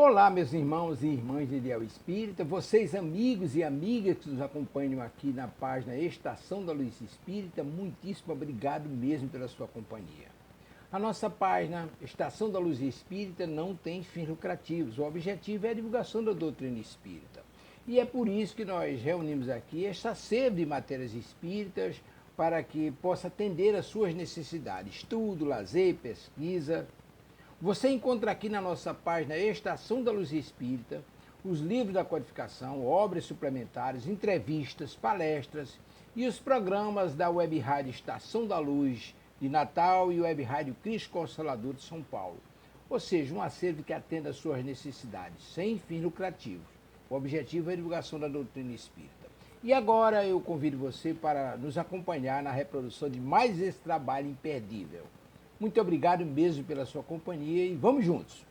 Olá, meus irmãos e irmãs de Ideal Espírita, vocês amigos e amigas que nos acompanham aqui na página Estação da Luz Espírita, muitíssimo obrigado mesmo pela sua companhia. A nossa página Estação da Luz Espírita não tem fins lucrativos, o objetivo é a divulgação da doutrina espírita. E é por isso que nós reunimos aqui esta sede de matérias espíritas para que possa atender às suas necessidades, estudo, lazer, pesquisa. Você encontra aqui na nossa página Estação da Luz Espírita os livros da codificação, obras suplementares, entrevistas, palestras e os programas da Web Rádio Estação da Luz de Natal e Web Rádio Cristo Consolador de São Paulo. Ou seja, um acervo que atenda às suas necessidades, sem fins lucrativos. O objetivo é a divulgação da doutrina espírita. E agora eu convido você para nos acompanhar na reprodução de mais esse trabalho imperdível. Muito obrigado mesmo pela sua companhia e vamos juntos!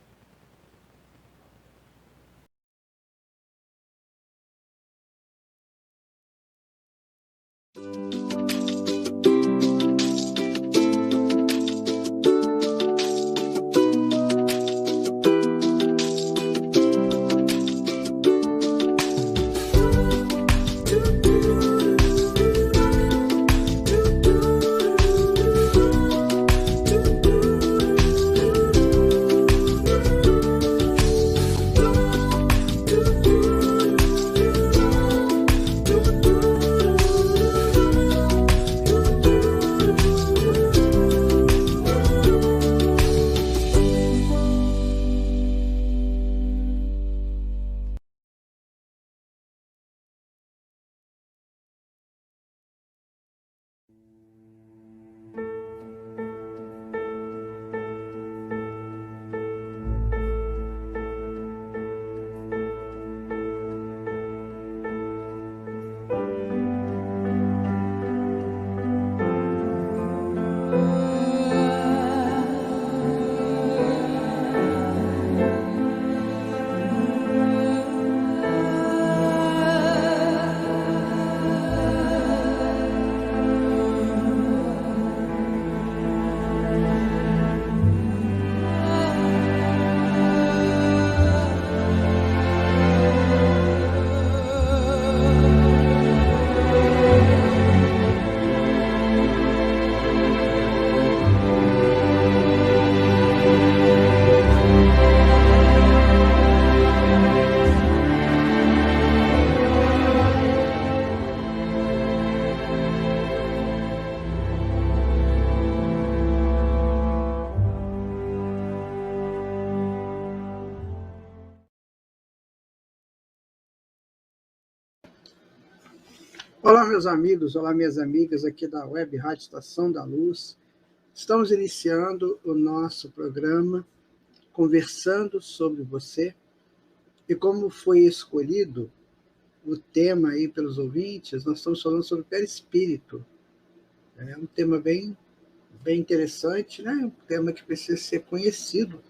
Olá, meus amigos, olá, minhas amigas aqui da Web Rádio Estação da Luz. Estamos iniciando o nosso programa Conversando sobre Você. E como foi escolhido o tema aí pelos ouvintes, nós estamos falando sobre perispírito. É um tema bem interessante, né? Um tema que precisa ser conhecido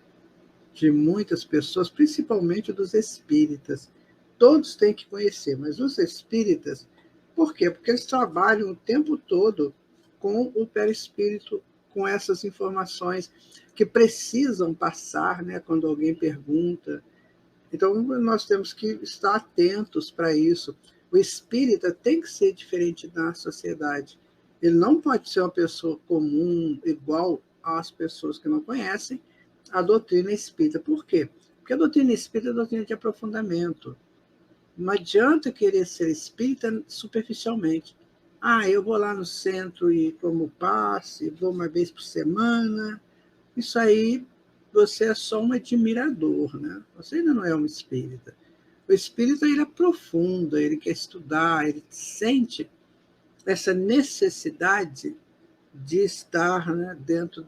de muitas pessoas, principalmente dos espíritas. Todos têm que conhecer, mas os espíritas, por quê? Porque eles trabalham o tempo todo com o perispírito, com essas informações que precisam passar, né, quando alguém pergunta. Então, nós temos que estar atentos para isso. O espírita tem que ser diferente na sociedade. Ele não pode ser uma pessoa comum, igual às pessoas que não conhecem a doutrina espírita. Por quê? Porque a doutrina espírita é a doutrina de aprofundamento. Não adianta querer ser espírita superficialmente. Eu vou lá no centro e tomo passe, vou uma vez por semana. Isso aí, você é só um admirador, né? Você ainda não é um espírita. O espírita, ele aprofunda, ele quer estudar, ele sente essa necessidade de estar, né, dentro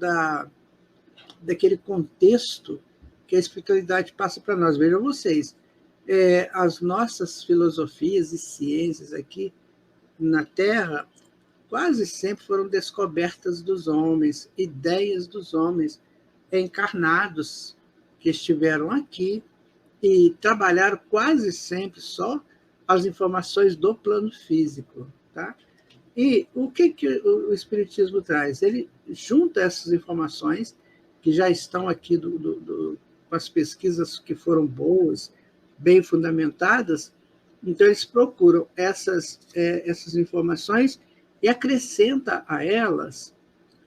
daquele contexto que a espiritualidade passa para nós. Vejam vocês, as nossas filosofias e ciências aqui na Terra quase sempre foram descobertas dos homens, ideias dos homens encarnados que estiveram aqui e trabalharam quase sempre só as informações do plano físico. Tá? E o que o Espiritismo traz? Ele junta essas informações que já estão aqui com as pesquisas que foram boas, bem fundamentadas, então eles procuram essas informações e acrescenta a elas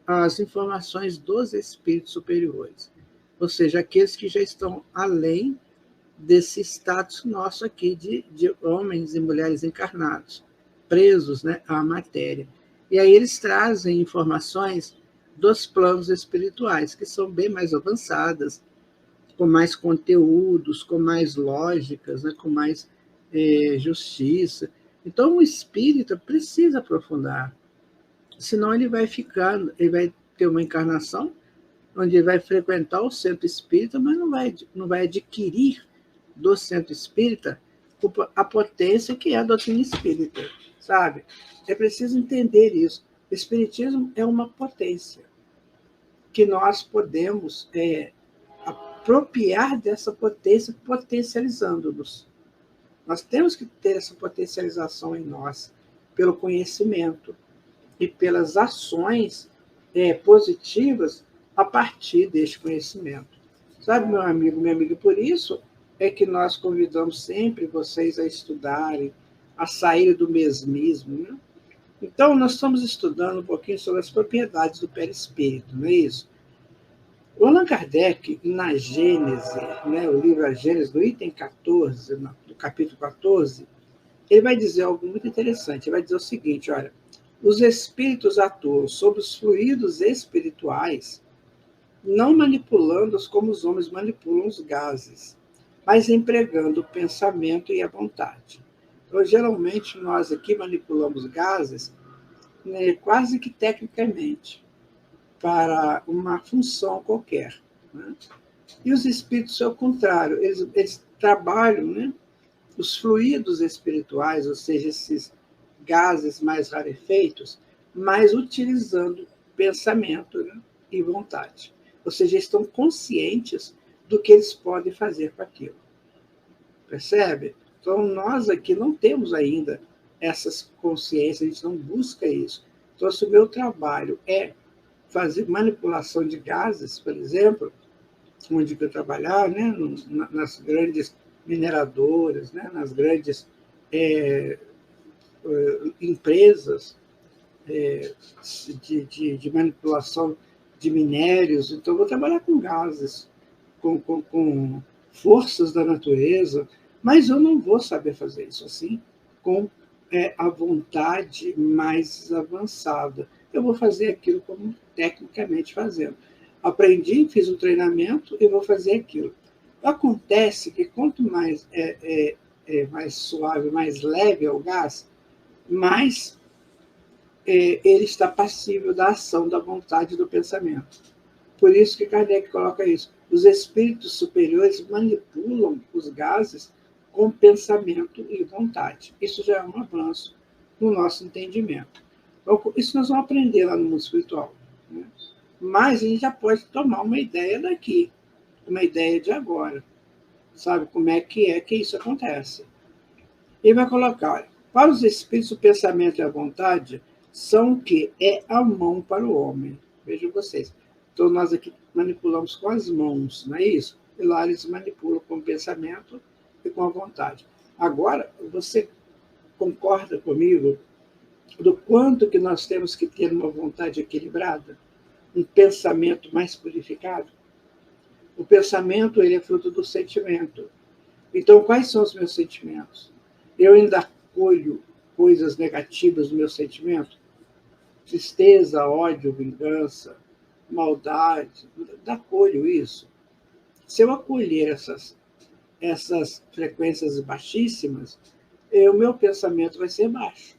as informações dos espíritos superiores, ou seja, aqueles que já estão além desse status nosso aqui de homens e mulheres encarnados, presos, né, à matéria. E aí eles trazem informações dos planos espirituais, que são bem mais avançadas, com mais conteúdos, com mais lógicas, né, com mais justiça. Então, o espírita precisa aprofundar, senão ele vai ter uma encarnação onde ele vai frequentar o centro espírita, mas não vai adquirir do centro espírita a potência que é a doutrina espírita, sabe? É preciso entender isso. O espiritismo é uma potência que nós podemos apropriar dessa potência, potencializando-nos. Nós temos que ter essa potencialização em nós, pelo conhecimento e pelas ações positivas a partir deste conhecimento. Sabe, meu amigo, minha amiga, por isso é que nós convidamos sempre vocês a estudarem, a sair do mesmismo, né? Então, nós estamos estudando um pouquinho sobre as propriedades do perispírito, não é isso? O Allan Kardec, na Gênese, né, o livro A Gênese, no item 14, no capítulo 14, ele vai dizer algo muito interessante. Ele vai dizer o seguinte, olha, os espíritos atuam sobre os fluidos espirituais, não manipulando-os como os homens manipulam os gases, mas empregando o pensamento e a vontade. Então, geralmente, nós aqui manipulamos gases, né, quase que tecnicamente, para uma função qualquer. Né? E os espíritos, ao contrário, eles trabalham, né, os fluidos espirituais, ou seja, esses gases mais rarefeitos, mas utilizando pensamento, né, e vontade. Ou seja, estão conscientes do que eles podem fazer com aquilo. Percebe? Então, nós aqui não temos ainda essas consciências, a gente não busca isso. Então, se o meu trabalho é fazer manipulação de gases, por exemplo, onde eu trabalhar, né, nas grandes mineradoras, né, nas grandes empresas de manipulação de minérios, então eu vou trabalhar com gases, com forças da natureza, mas eu não vou saber fazer isso assim com a vontade mais avançada. Eu vou fazer aquilo como tecnicamente fazendo. Aprendi, fiz um treinamento e vou fazer aquilo. Acontece que quanto mais mais suave, mais leve é o gás, mais ele está passível da ação da vontade e do pensamento. Por isso que Kardec coloca isso. Os espíritos superiores manipulam os gases com pensamento e vontade. Isso já é um avanço no nosso entendimento. Então, isso nós vamos aprender lá no mundo espiritual. Né? Mas a gente já pode tomar uma ideia daqui, uma ideia de agora. Sabe como é que isso acontece? Ele vai colocar, olha, para os espíritos, o pensamento e a vontade são o que? É a mão para o homem. Vejam vocês. Então, nós aqui manipulamos com as mãos, não é isso? E lá eles manipulam com o pensamento e com a vontade. Agora, você concorda comigo do quanto que nós temos que ter uma vontade equilibrada? Um pensamento mais purificado? O pensamento, ele é fruto do sentimento. Então, quais são os meus sentimentos? Eu ainda acolho coisas negativas no meu sentimento? Tristeza, ódio, vingança, maldade, acolho isso. Se eu acolher essas frequências baixíssimas, o meu pensamento vai ser baixo.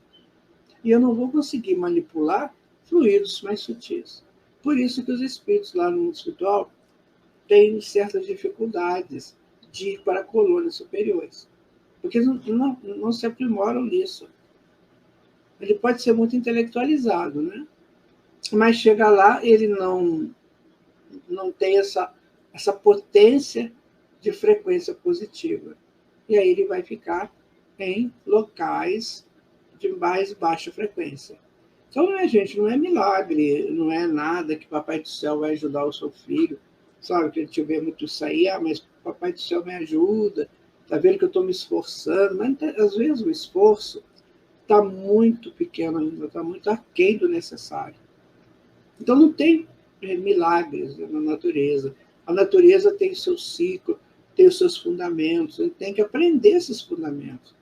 E eu não vou conseguir manipular fluidos mais sutis. Por isso que os espíritos lá no mundo espiritual têm certas dificuldades de ir para colônias superiores. Porque não se aprimoram nisso. Ele pode ser muito intelectualizado, né? Mas chega lá, ele não tem essa potência de frequência positiva. E aí ele vai ficar em locais de mais baixa frequência. Então, gente, não é milagre, não é nada que Papai do Céu vai ajudar o seu filho sabe? Que a gente vê muito isso aí, mas Papai do Céu me ajuda, tá vendo que eu estou me esforçando, mas às vezes o esforço está muito pequeno ainda, está muito aquém do necessário. Então não tem milagres na natureza. A natureza tem seu ciclo, tem os seus fundamentos, a gente tem que aprender esses fundamentos.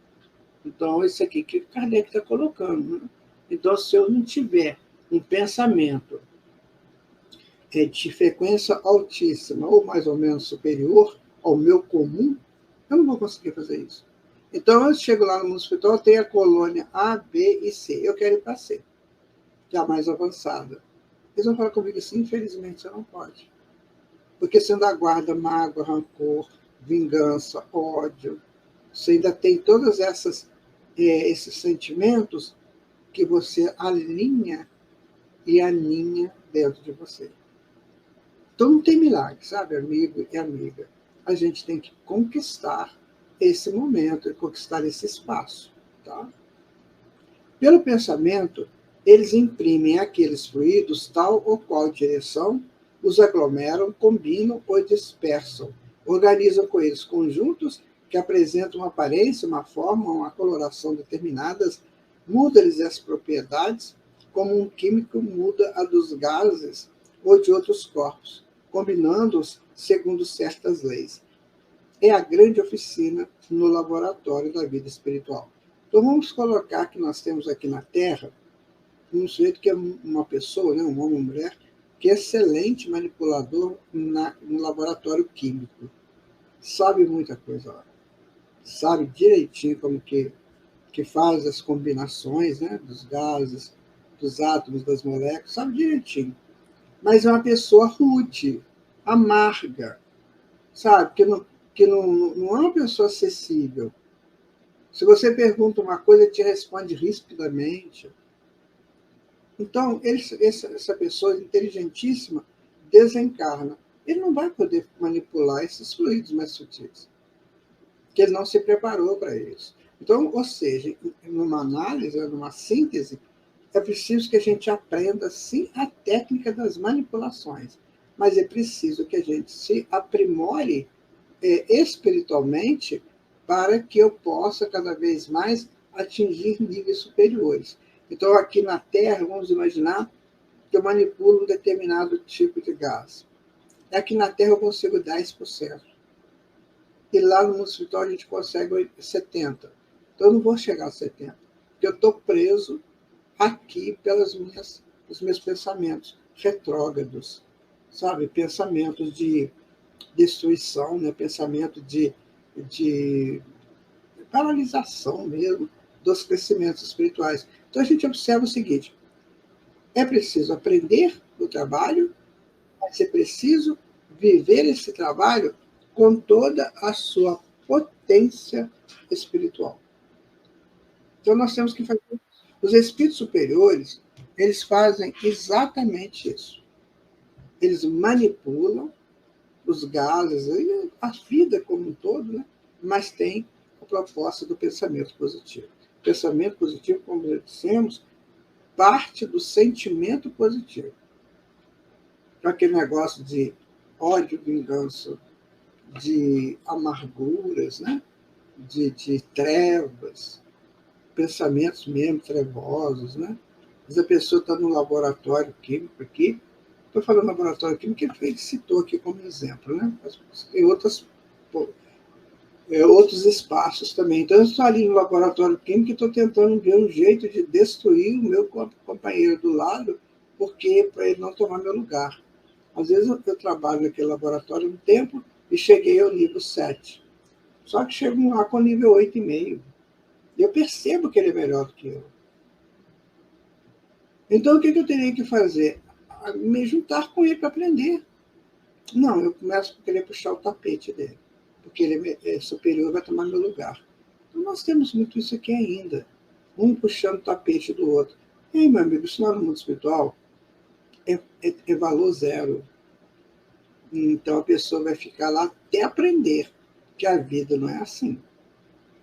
Então, isso aqui que Kardec está colocando. Né? Então, se eu não tiver um pensamento de frequência altíssima ou mais ou menos superior ao meu comum, eu não vou conseguir fazer isso. Então, eu chego lá no mundo espiritual, tem a colônia A, B e C. Eu quero ir para C, que é a mais avançada. Eles vão falar comigo assim, infelizmente você não pode. Porque você ainda guarda mágoa, rancor, vingança, ódio. Você ainda tem todos esses sentimentos que você alinha e aninha dentro de você. Então não tem milagre, sabe, amigo e amiga? A gente tem que conquistar esse momento, conquistar esse espaço. Tá? Pelo pensamento, eles imprimem àqueles fluidos tal ou qual direção, os aglomeram, combinam ou dispersam. Organizam com eles conjuntos que apresentam uma aparência, uma forma, uma coloração determinadas, muda-lhes as propriedades, como um químico muda a dos gases ou de outros corpos, combinando-os segundo certas leis. É a grande oficina no laboratório da vida espiritual. Então vamos colocar que nós temos aqui na Terra um sujeito que é uma pessoa, né, um homem ou mulher, que é excelente manipulador no laboratório químico. Sabe muita coisa lá. Sabe direitinho como que faz as combinações, né, dos gases, dos átomos, das moléculas, sabe direitinho. Mas é uma pessoa rude, amarga, sabe? Que não é uma pessoa acessível. Se você pergunta uma coisa, ele te responde rispidamente. Então, essa pessoa inteligentíssima desencarna. Ele não vai poder manipular esses fluidos mais sutis, porque ele não se preparou para isso. Então, ou seja, numa análise, numa síntese, é preciso que a gente aprenda, sim, a técnica das manipulações, mas é preciso que a gente se aprimore espiritualmente para que eu possa cada vez mais atingir níveis superiores. Então, aqui na Terra, vamos imaginar que eu manipulo um determinado tipo de gás. Aqui na Terra eu consigo 10%. E lá no mundo espiritual a gente consegue 70%. Então eu não vou chegar a 70%, porque eu estou preso aqui pelos meus pensamentos retrógrados, sabe? Pensamentos de destruição, né? Pensamento de paralisação mesmo dos crescimentos espirituais. Então a gente observa o seguinte: é preciso aprender o trabalho, mas é preciso viver esse trabalho com toda a sua potência espiritual. Então nós temos que fazer. Os espíritos superiores, eles fazem exatamente isso. Eles manipulam os gases, a vida como um todo, né? Mas tem a proposta do pensamento positivo. O pensamento positivo, como já dissemos, parte do sentimento positivo. Então, aquele negócio de ódio, vingança, de amarguras, né? de trevas, pensamentos mesmo trevosos, né? Mas a pessoa está no laboratório químico aqui. Estou falando laboratório químico, que ele citou aqui como exemplo, né? Mas tem outros espaços também. Então, eu estou ali no laboratório químico e estou tentando ver um jeito de destruir o meu companheiro do lado, porque para ele não tomar meu lugar. Às vezes eu trabalho naquele laboratório um tempo e cheguei ao nível 7. Só que chego lá com o nível 8,5. E eu percebo que ele é melhor do que eu. Então, o que eu teria que fazer? Me juntar com ele para aprender. Não, eu começo a querer puxar o tapete dele, porque ele é superior, vai tomar meu lugar. Então, nós temos muito isso aqui ainda. Um puxando o tapete do outro. E aí, meu amigo, isso lá no mundo espiritual é valor zero. Então, a pessoa vai ficar lá até aprender que a vida não é assim.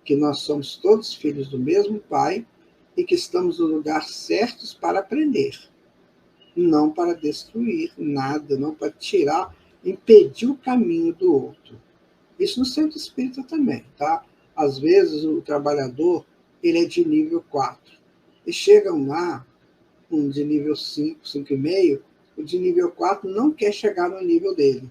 Que nós somos todos filhos do mesmo Pai e que estamos no lugar certos para aprender. Não para destruir nada, não para tirar impedir o caminho do outro. Isso no centro espírita também, tá? Às vezes o trabalhador ele é de nível 4 e chegam lá, um de nível 5, 5,5, o de nível 4 não quer chegar no nível dele.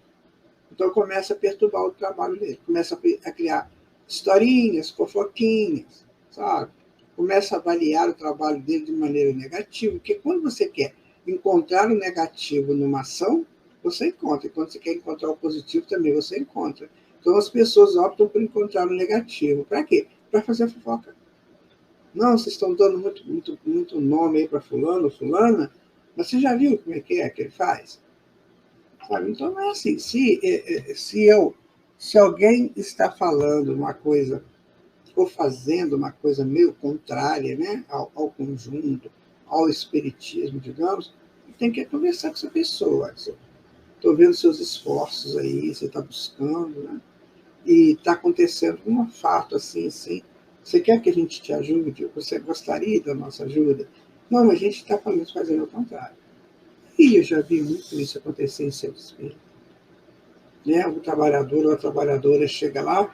Então começa a perturbar o trabalho dele, começa a criar historinhas, fofoquinhas, sabe? Começa a avaliar o trabalho dele de maneira negativa, porque quando você quer encontrar o negativo numa ação, você encontra. E quando você quer encontrar o positivo, também você encontra. Então as pessoas optam por encontrar o negativo. Para quê? Para fazer fofoca. Não, vocês estão dando muito nome aí para fulano, fulana, mas você já viu como é que ele faz? Sabe? Então, não é assim. Se alguém está falando uma coisa ou fazendo uma coisa meio contrária, né, ao conjunto, ao espiritismo, digamos, tem que conversar com essa pessoa. Estou vendo seus esforços aí, você está buscando, né? E está acontecendo um fato assim, assim. Você quer que a gente te ajude? Você gostaria da nossa ajuda? Não, a gente está fazendo o contrário. E eu já vi muito isso acontecer em centro espírita. Né? O trabalhador ou a trabalhadora chega lá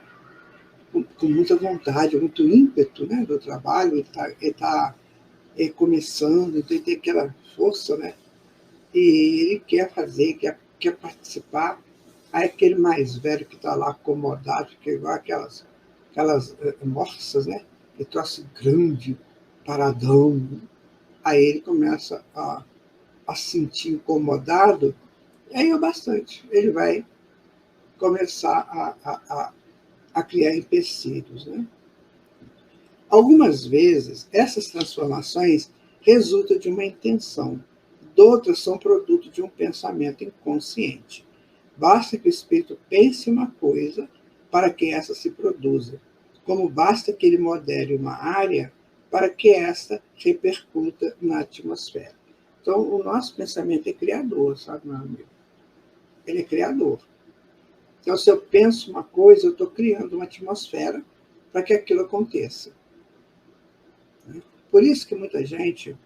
com muita vontade, muito ímpeto, né, do trabalho, ele tá começando, então ele tem aquela força, né, e ele quer fazer, quer participar. Aí aquele mais velho que está lá acomodado, fica igual aquelas morsas, né, que troço grande, paradão. Aí ele começa a se sentir incomodado, e aí é bastante. Ele vai começar a criar empecilhos, né? Algumas vezes, essas transformações resultam de uma intenção, outras são produto de um pensamento inconsciente. Basta que o espírito pense uma coisa para que essa se produza, como basta que ele modele uma área para que essa repercuta na atmosfera. Então, o nosso pensamento é criador, sabe, meu amigo? Ele é criador. Então, se eu penso uma coisa, eu estou criando uma atmosfera para que aquilo aconteça. Por isso que muita gente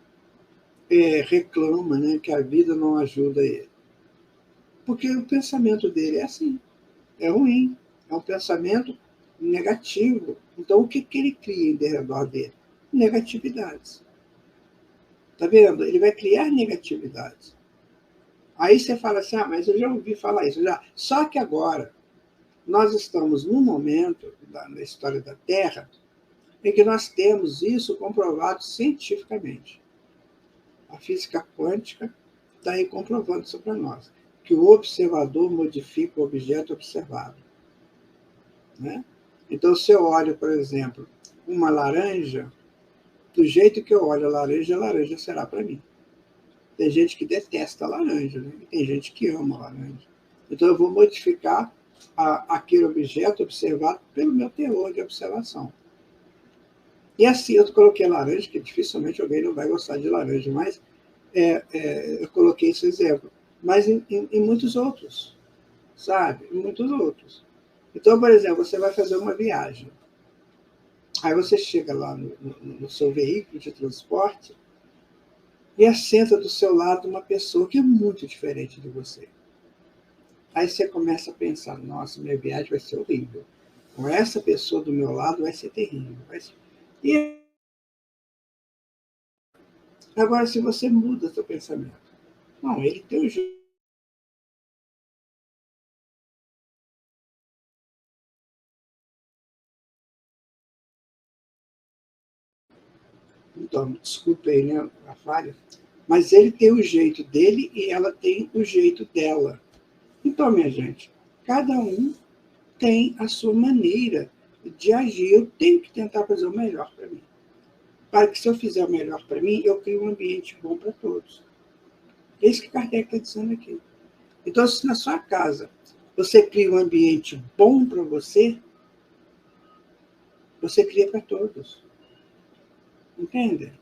reclama, né, que a vida não ajuda ele. Porque o pensamento dele é assim, é ruim, é um pensamento negativo. Então, o que ele cria em redor dele? Negatividades. Está vendo? Ele vai criar negatividades. Aí você fala assim, mas eu já ouvi falar isso. Já. Só que agora, nós estamos num momento na história da Terra em que nós temos isso comprovado cientificamente. A física quântica está aí comprovando isso para nós, que o observador modifica o objeto observado. Né? Então, se eu olho, por exemplo, uma laranja, do jeito que eu olho a laranja será para mim. Tem gente que detesta a laranja, né? E tem gente que ama a laranja. Então, eu vou modificar aquele objeto observado pelo meu teor de observação. E assim, eu coloquei laranja, que dificilmente alguém não vai gostar de laranja, mas eu coloquei esse exemplo. Mas em muitos outros, sabe? Em muitos outros. Então, por exemplo, você vai fazer uma viagem. Aí você chega lá no seu veículo de transporte e assenta do seu lado uma pessoa que é muito diferente de você. Aí você começa a pensar, nossa, minha viagem vai ser horrível. Com essa pessoa do meu lado vai ser terrível. E agora, se você muda seu pensamento, não, ele tem um jeito. Então, desculpe aí, né, a falha, mas ele tem o jeito dele e ela tem o jeito dela. Então, minha gente, cada um tem a sua maneira de agir. Eu tenho que tentar fazer o melhor para mim. Para que, se eu fizer o melhor para mim, eu crio um ambiente bom para todos. É isso que Kardec está dizendo aqui. Então, se na sua casa você cria um ambiente bom para você, você cria para todos. Entende?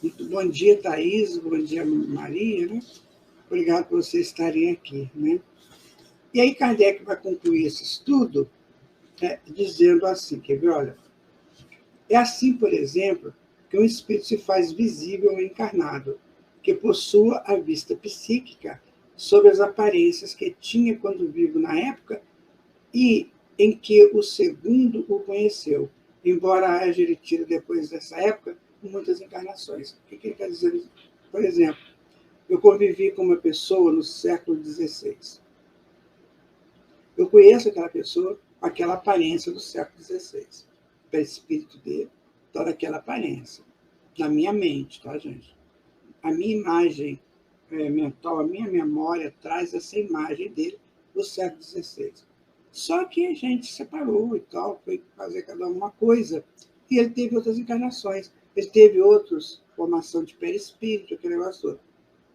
Muito bom dia, Thaís. Bom dia, Maria. Né? Obrigado por vocês estarem aqui. Né? E aí, Kardec vai concluir esse estudo dizendo assim, quer ver? Olha, é assim, por exemplo, que um espírito se faz visível ao encarnado, que possua a vista psíquica sobre as aparências que tinha quando vivo na época e em que o segundo o conheceu, embora haja ele tido depois dessa época muitas encarnações. O que ele quer dizer? Por exemplo, eu convivi com uma pessoa no século XVI. Eu conheço aquela pessoa com aquela aparência do século XVI. O perispírito dele, toda aquela aparência. Na minha mente, tá, gente? A minha imagem mental, a minha memória traz essa imagem dele do século XVI. Só que a gente separou e tal, foi fazer cada uma coisa. E ele teve outras encarnações. Ele teve outras formação de perispírito, aquele negócio todo.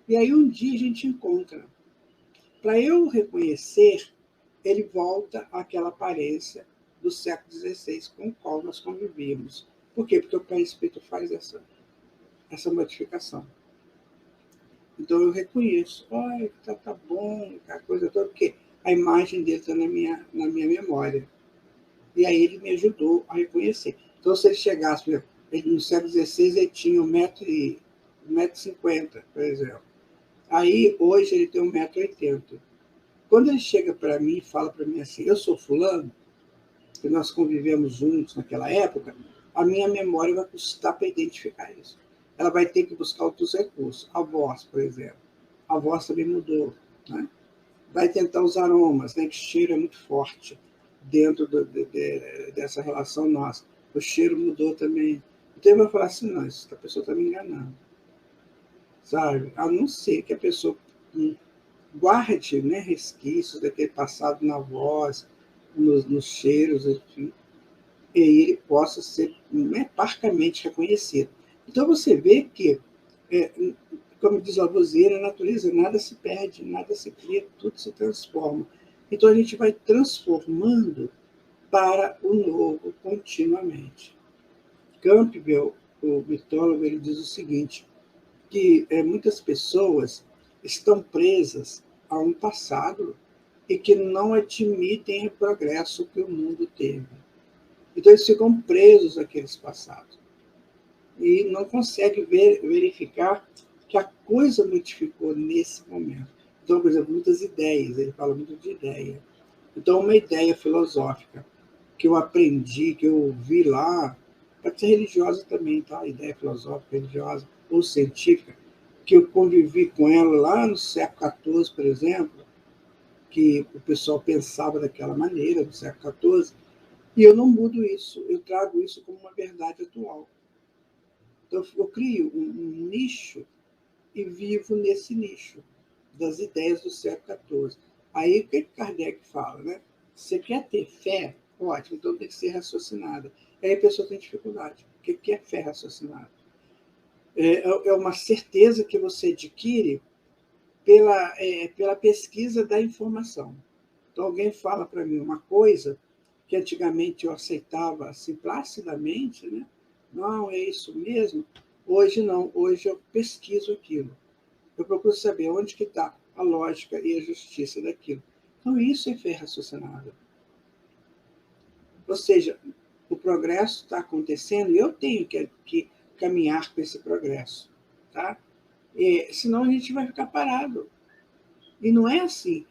E aí um dia a gente encontra. Para eu reconhecer, ele volta àquela aparência do século XVI com o qual nós convivíamos. Por quê? Porque o perispírito faz essa modificação. Então eu reconheço, olha, tá bom, aquela coisa toda, porque a imagem dele está na minha memória. E aí ele me ajudou a reconhecer. Então, se ele chegasse, por exemplo, no século XVI ele tinha 1,50 m, por exemplo. Aí, hoje, ele tem 1,80 m. Quando ele chega para mim e fala para mim assim, eu sou fulano, que nós convivemos juntos naquela época, a minha memória vai custar para identificar isso. Ela vai ter que buscar outros recursos. A voz, por exemplo. A voz também mudou. Né? Vai tentar os aromas, né? Que o cheiro é muito forte dentro dessa relação nossa. O cheiro mudou também. Então ele vai falar assim, não, essa pessoa está me enganando. Sabe? A não ser que a pessoa guarde, né, resquícios daquele passado na voz, nos cheiros, enfim, e ele possa ser, né, parcamente reconhecido. Então você vê que, como diz Lavoisier, na natureza nada se perde, nada se cria, tudo se transforma. Então a gente vai transformando para o novo continuamente. Campbell, o mitólogo, ele diz o seguinte, que muitas pessoas estão presas a um passado e que não admitem o progresso que o mundo teve. Então, eles ficam presos àqueles passados e não conseguem verificar que a coisa modificou nesse momento. Então, por exemplo, muitas ideias, ele fala muito de ideia. Então, uma ideia filosófica que eu aprendi, que eu ouvi lá, pode ser religiosa também, tá? Ideia filosófica, religiosa ou científica, que eu convivi com ela lá no século XIV, por exemplo, que o pessoal pensava daquela maneira, no século XIV, e eu não mudo isso, eu trago isso como uma verdade atual. Então, eu crio um nicho e vivo nesse nicho das ideias do século XIV. Aí, o que Kardec fala? Né? Você quer ter fé? Ótimo, então tem que ser raciocinada. Aí a pessoa tem dificuldade. O que é fé raciocinada? É uma certeza que você adquire pela pesquisa da informação. Então, alguém fala para mim uma coisa que antigamente eu aceitava assim, placidamente, né? Não, é isso mesmo. Hoje não, hoje eu pesquiso aquilo. Eu procuro saber onde que está a lógica e a justiça daquilo. Então, isso é fé raciocinada. Ou seja, o progresso está acontecendo e eu tenho que caminhar com esse progresso. Tá? Senão a gente vai ficar parado. E não é assim.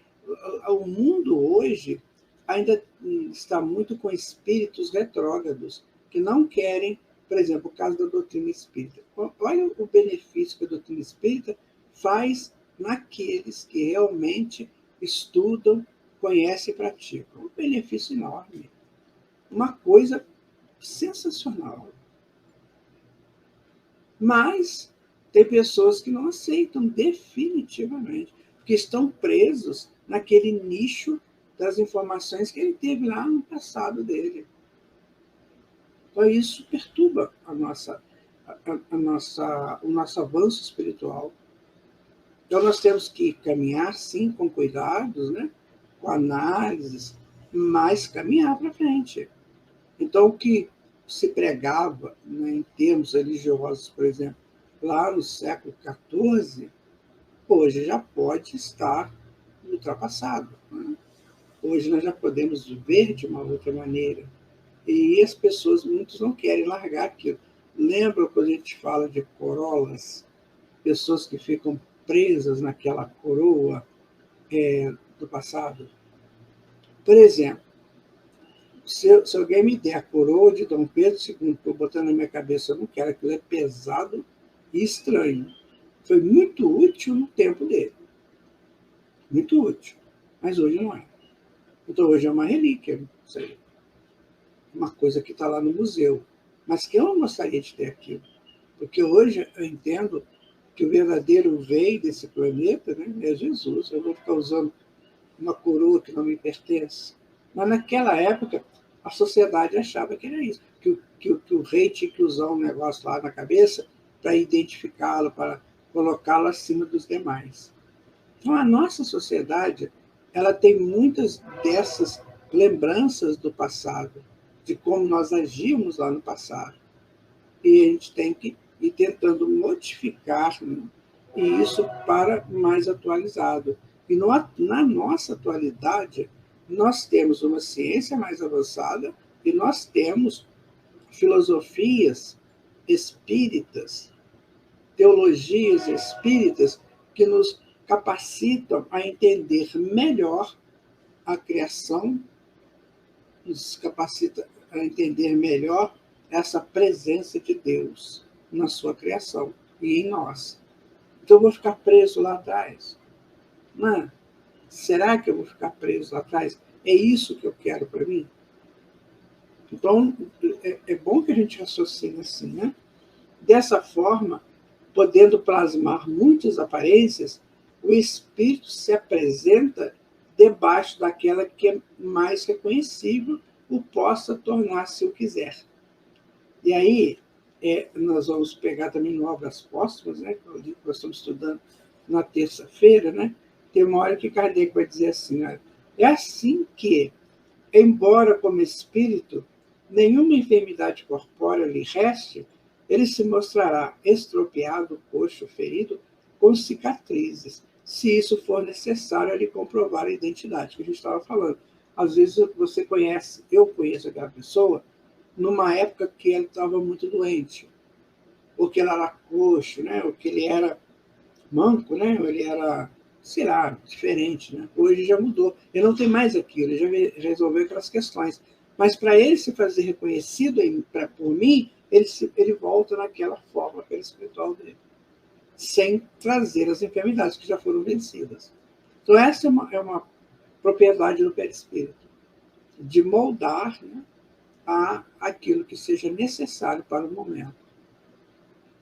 O mundo hoje ainda está muito com espíritos retrógrados, que não querem, por exemplo, o caso da doutrina espírita. Olha o benefício que a doutrina espírita faz naqueles que realmente estudam, conhecem e praticam. Um benefício enorme. Uma coisa sensacional. Mas tem pessoas que não aceitam definitivamente, porque estão presos naquele nicho das informações que ele teve lá no passado dele. Então, isso perturba o nosso avanço espiritual. Então, nós temos que caminhar, sim, com cuidados, né? Com análises, mas caminhar para frente. Então, o que se pregava, né, em termos religiosos, por exemplo, lá no século XIV, hoje já pode estar ultrapassado. Né? Hoje nós já podemos viver de uma outra maneira. E as pessoas, muitos não querem largar aquilo. Lembra quando a gente fala de corolas? Pessoas que ficam presas naquela coroa do passado. Por exemplo, se alguém me der a coroa de Dom Pedro II, que eu botando na minha cabeça, eu não quero, aquilo é pesado e estranho. Foi muito útil no tempo dele. Muito útil. Mas hoje não é. Então hoje é uma relíquia, isso aí. Uma coisa que está lá no museu. Mas que eu não gostaria de ter aquilo. Porque hoje eu entendo que o verdadeiro rei desse planeta, né, é Jesus. Eu vou ficar usando uma coroa que não me pertence. Mas naquela época, a sociedade achava que era isso, que o rei tinha que usar um negócio lá na cabeça para identificá-lo, para colocá-lo acima dos demais. Então, a nossa sociedade ela tem muitas dessas lembranças do passado, de como nós agimos lá no passado. E a gente tem que ir tentando modificar, né, e isso para mais atualizado. E na nossa atualidade, nós temos uma ciência mais avançada e nós temos filosofias espíritas, teologias espíritas que nos capacitam a entender melhor a criação, nos capacita a entender melhor essa presença de Deus na sua criação e em nós. Então eu vou ficar preso lá atrás? Não. Será que eu vou ficar preso lá atrás? É isso que eu quero para mim? Então, é bom que a gente raciocine assim, né? Dessa forma, podendo plasmar muitas aparências, o espírito se apresenta debaixo daquela que é mais reconhecível, o possa tornar se o quiser. E aí, nós vamos pegar também no Obras Póstumas, né, que nós estamos estudando na terça-feira, né, tem uma hora que Kardec vai dizer assim, né, é assim que, embora como espírito, nenhuma enfermidade corpórea lhe reste, ele se mostrará estropiado, coxo, ferido, com cicatrizes, se isso for necessário a lhe comprovar a identidade, que a gente estava falando. Às vezes você conhece, eu conheço aquela pessoa, numa época que ele estava muito doente, ou que ele era coxo, né? Ou que ele era manco, né? Ou ele era, sei lá, diferente. Né? Hoje já mudou. Ele não tem mais aquilo, ele já resolveu aquelas questões. Mas para ele se fazer reconhecido por mim, ele volta naquela forma, aquele espiritual dele, sem trazer as enfermidades que já foram vencidas. Então, essa é uma propriedade do perispírito, de moldar, né, a aquilo que seja necessário para o momento.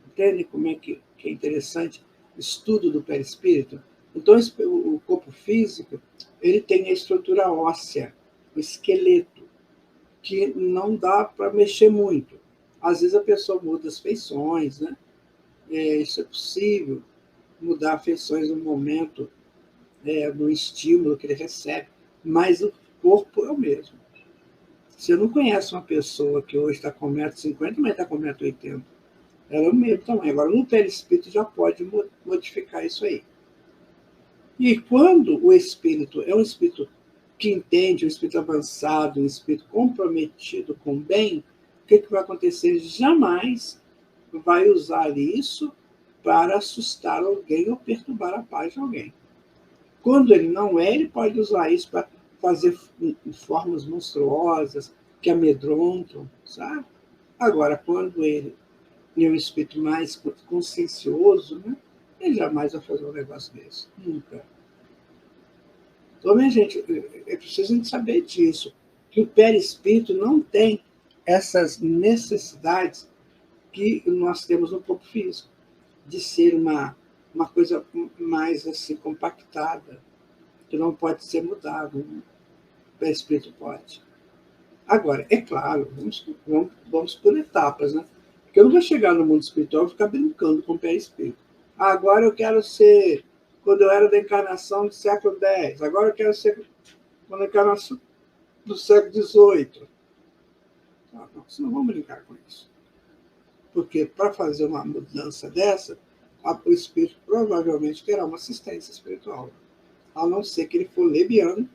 Entende como é que é interessante o estudo do perispírito? Então, o corpo físico ele tem a estrutura óssea, o esqueleto, que não dá para mexer muito. Às vezes a pessoa muda as feições, né? Isso é possível, mudar feições no momento, no estímulo que ele recebe, mas o corpo é o mesmo. Você não conhece uma pessoa que hoje está com 1,50 m, mas está com 1,80 m. Ela é o mesmo tamanho. Agora, no perispírito já pode modificar isso aí. E quando o espírito é um espírito que entende, um espírito avançado, um espírito comprometido com o bem, o que vai acontecer? Jamais vai usar isso para assustar alguém ou perturbar a paz de alguém. Quando ele não é, ele pode usar isso para fazer formas monstruosas que amedrontam, sabe? Agora, quando ele é um espírito mais consciencioso, né, ele jamais vai fazer um negócio desse. Nunca. Então, minha gente, é preciso a gente saber disso, que o perispírito não tem essas necessidades que nós temos no corpo físico, de ser uma coisa mais assim compactada, que não pode ser mudado. Né? O perispírito pode. Agora, é claro, vamos por etapas, né? Porque eu não vou chegar no mundo espiritual e ficar brincando com o perispírito. Agora eu quero ser, quando eu era da encarnação do século X, agora eu quero ser quando a encarnação do século XVIII. Não, não vamos brincar com isso. Porque para fazer uma mudança dessa, o espírito provavelmente terá uma assistência espiritual. A não ser que ele for lebiano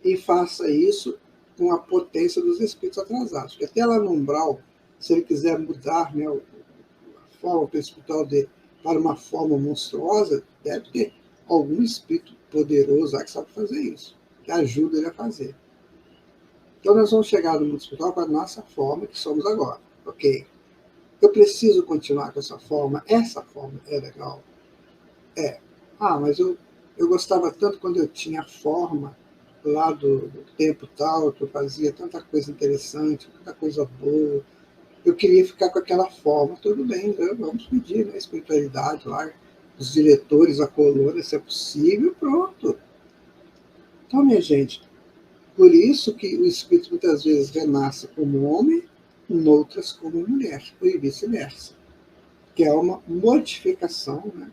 e faça isso com a potência dos espíritos atrasados. Porque até lá no umbral, se ele quiser mudar, né, a forma espiritual dele para uma forma monstruosa, deve ter algum espírito poderoso lá que sabe fazer isso, que ajuda ele a fazer. Então, nós vamos chegar no mundo espiritual com a nossa forma, que somos agora. Ok. Eu preciso continuar com essa forma é legal. Mas eu gostava tanto quando eu tinha a forma lá do tempo tal, que eu fazia tanta coisa interessante, tanta coisa boa. Eu queria ficar com aquela forma. Tudo bem, né? Vamos pedir, né? A espiritualidade lá, os diretores, a coluna, se é possível, pronto. Então, minha gente, por isso que o espírito muitas vezes renasce como homem, em outras como mulher, e vice-versa, que é uma modificação, né?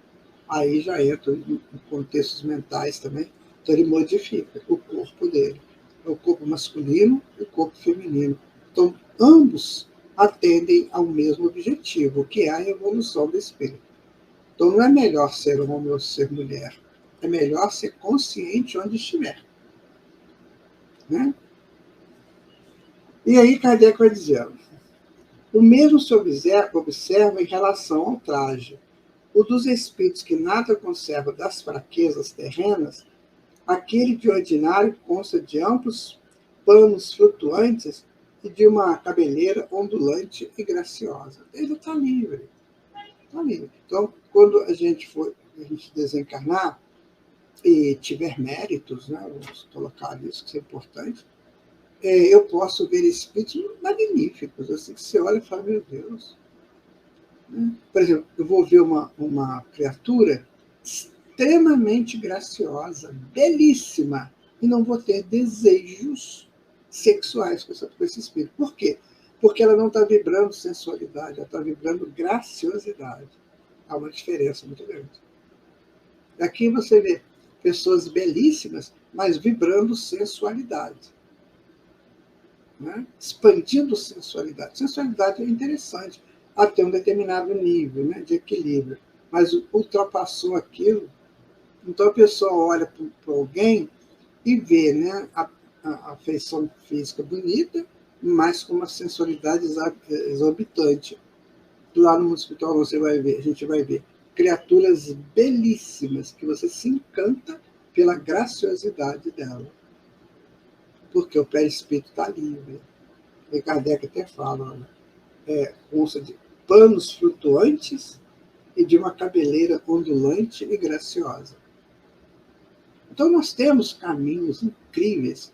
Aí já entra em contextos mentais também, então ele modifica o corpo dele, o corpo masculino e o corpo feminino. Então, ambos atendem ao mesmo objetivo, que é a evolução do espírito. Então, não é melhor ser homem ou ser mulher, é melhor ser consciente onde estiver. Né? E aí Kardec vai dizendo, o mesmo se observa em relação ao traje. O dos espíritos que nada conserva das fraquezas terrenas, aquele de ordinário consta de amplos panos flutuantes e de uma cabeleira ondulante e graciosa. Ele está livre. Está livre. Então, quando a gente desencarnar e tiver méritos, né, vamos colocar isso, que é importante, eu posso ver espíritos magníficos, assim, que você olha e fala, meu Deus. Por exemplo, eu vou ver uma criatura extremamente graciosa, belíssima, e não vou ter desejos sexuais com esse espírito. Por quê? Porque ela não está vibrando sensualidade, ela está vibrando graciosidade. Há uma diferença muito grande. Aqui você vê pessoas belíssimas, mas vibrando sensualidade. Né? Expandindo sensualidade. Sensualidade é interessante, até um determinado nível, né, de equilíbrio. Mas ultrapassou aquilo, então a pessoa olha para alguém e vê, né, a feição física bonita, mas com uma sensualidade exorbitante. Lá no mundo espiritual a gente vai ver criaturas belíssimas que você se encanta pela graciosidade dela. Porque o perispírito está livre. E Kardec até fala, consta de panos flutuantes e de uma cabeleira ondulante e graciosa. Então, nós temos caminhos incríveis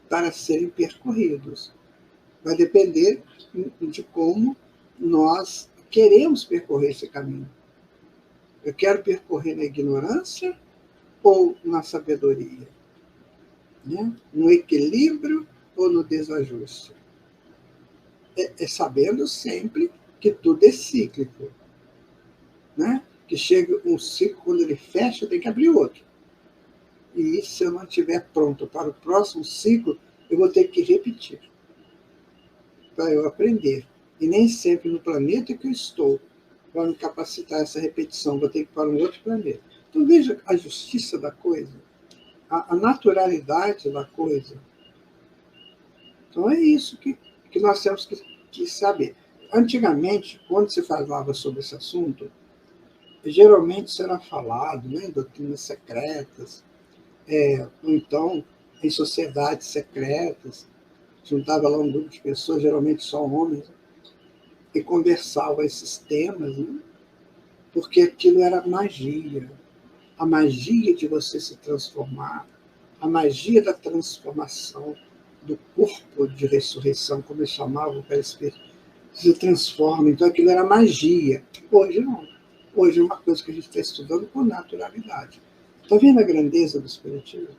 para serem percorridos. Vai depender de como nós queremos percorrer esse caminho. Eu quero percorrer na ignorância ou na sabedoria? Né? No equilíbrio ou no desajuste? Sabendo sempre que tudo é cíclico. Né? Que chega um ciclo, quando ele fecha, tem que abrir outro. E se eu não estiver pronto para o próximo ciclo, eu vou ter que repetir para eu aprender. E nem sempre no planeta que eu estou, para me capacitar essa repetição, vou ter que ir para um outro planeta. Então veja a justiça da coisa, a naturalidade da coisa. Então é isso que nós temos que saber. Antigamente, quando se falava sobre esse assunto, geralmente isso era falado, né, em doutrinas secretas, ou então em sociedades secretas, juntava lá um grupo de pessoas, geralmente só homens, e conversava esses temas, né, porque aquilo era magia, a magia de você se transformar, a magia da transformação do corpo de ressurreição, como eles chamavam, para espírito, se transforma. Então aquilo era magia. Hoje não. Hoje é uma coisa que a gente está estudando com naturalidade. Está vendo a grandeza do espiritismo?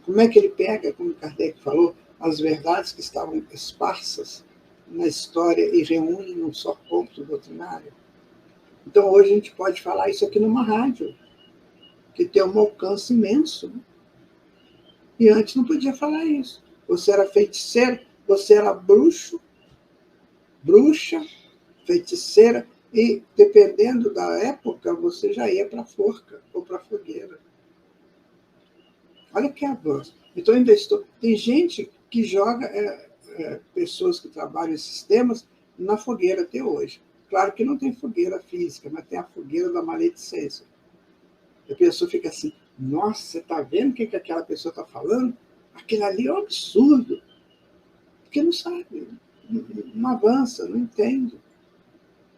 Como é que ele pega, como Kardec falou, as verdades que estavam esparsas na história e reúne num só ponto doutrinário? Então hoje a gente pode falar isso aqui numa rádio, que tem um alcance imenso. Né? E antes não podia falar isso. Você era feiticeiro, você era bruxa, feiticeira, e dependendo da época, você já ia para a forca ou para a fogueira. Olha que avanço. Então, ainda tem gente que joga pessoas que trabalham esses temas na fogueira até hoje. Claro que não tem fogueira física, mas tem a fogueira da maledicência. A pessoa fica assim, nossa, você está vendo o que aquela pessoa está falando? Aquilo ali é um absurdo. Porque não sabe, não avança, não entende.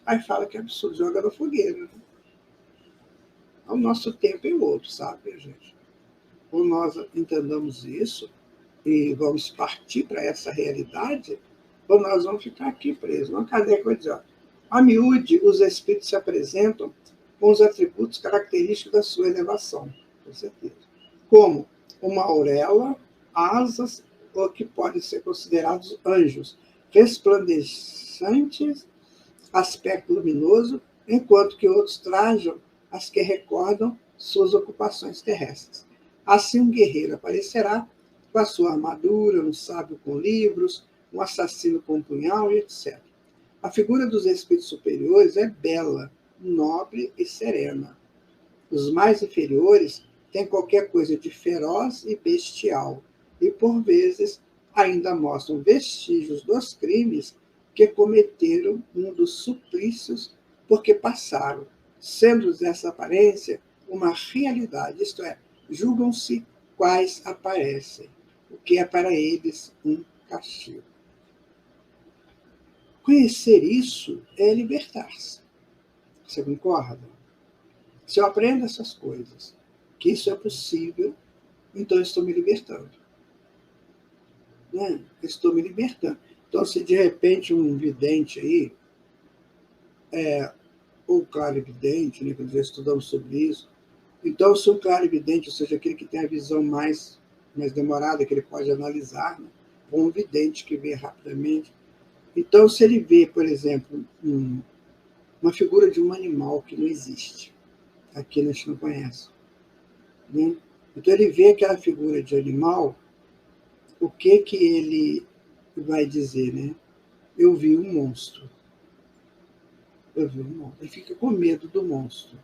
Aí fala que é absurdo, joga na fogueira. O nosso tempo é outro, sabe, gente? Ou nós entendamos isso e vamos partir para essa realidade, ou nós vamos ficar aqui presos. Uma cadeia que vai dizer, ó, a miúde, os espíritos se apresentam com os atributos característicos da sua elevação, com certeza. Como uma auréola, asas, ou que podem ser considerados anjos, resplandecentes, aspecto luminoso, enquanto que outros trajam as que recordam suas ocupações terrestres. Assim, um guerreiro aparecerá com a sua armadura, um sábio com livros, um assassino com um punhal e etc. A figura dos espíritos superiores é bela, nobre e serena. Os mais inferiores têm qualquer coisa de feroz e bestial, e, por vezes, ainda mostram vestígios dos crimes que cometeram um dos suplícios porque passaram, sendo dessa aparência uma realidade, isto é, julgam-se quais aparecem, o que é para eles um castigo. Conhecer isso é libertar-se. Você concorda? Se eu aprendo essas coisas, que isso é possível, então eu estou me libertando. Né? Estou me libertando. Então, se de repente um vidente aí, ou clarividente, né, quando já estudamos sobre isso, então, se um clarividente, ou seja, aquele que tem a visão mais demorada, que ele pode analisar, né, ou um vidente que vê rapidamente, então, se ele vê, por exemplo, uma figura de um animal que não existe, aqui a gente não conhece, né? Então, ele vê aquela figura de animal, o que ele vai dizer, né? Eu vi um monstro. Eu vi um monstro. Ele fica com medo do monstro.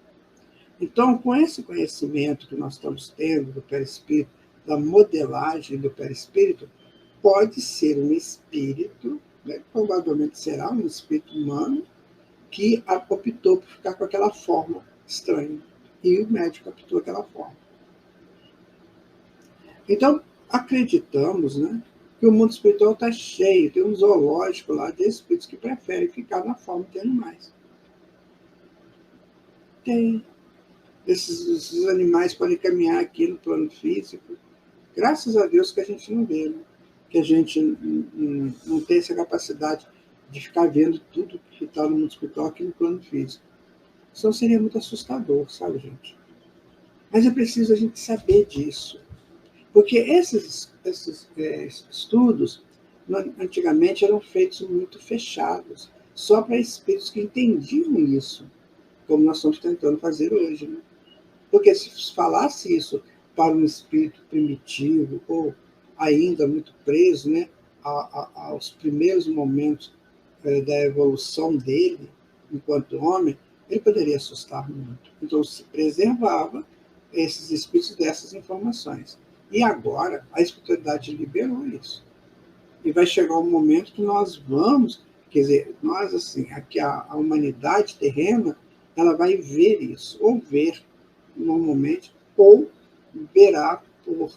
Então, com esse conhecimento que nós estamos tendo do perispírito, da modelagem do perispírito, pode ser um espírito, né? Provavelmente será um espírito humano, que optou por ficar com aquela forma estranha. E o médico optou aquela forma. Então, acreditamos, né, que o mundo espiritual está cheio, tem um zoológico lá de espíritos que preferem ficar na forma de animais. Tem. Esses animais podem caminhar aqui no plano físico. Graças a Deus que a gente não vê, né? Que a gente não tem essa capacidade de ficar vendo tudo que está no mundo espiritual aqui no plano físico. Isso seria muito assustador, sabe, gente? Mas é preciso a gente saber disso. Porque esses estudos, antigamente, eram feitos muito fechados, só para espíritos que entendiam isso, como nós estamos tentando fazer hoje. Né? Porque se falasse isso para um espírito primitivo, ou ainda muito preso, né, aos primeiros momentos da evolução dele, enquanto homem, ele poderia assustar muito. Então, se preservava esses espíritos dessas informações. E agora, a espiritualidade liberou isso. E vai chegar um momento que nós vamos, quer dizer, nós, assim, aqui a humanidade terrena, ela vai ver isso, ou ver normalmente, ou verá por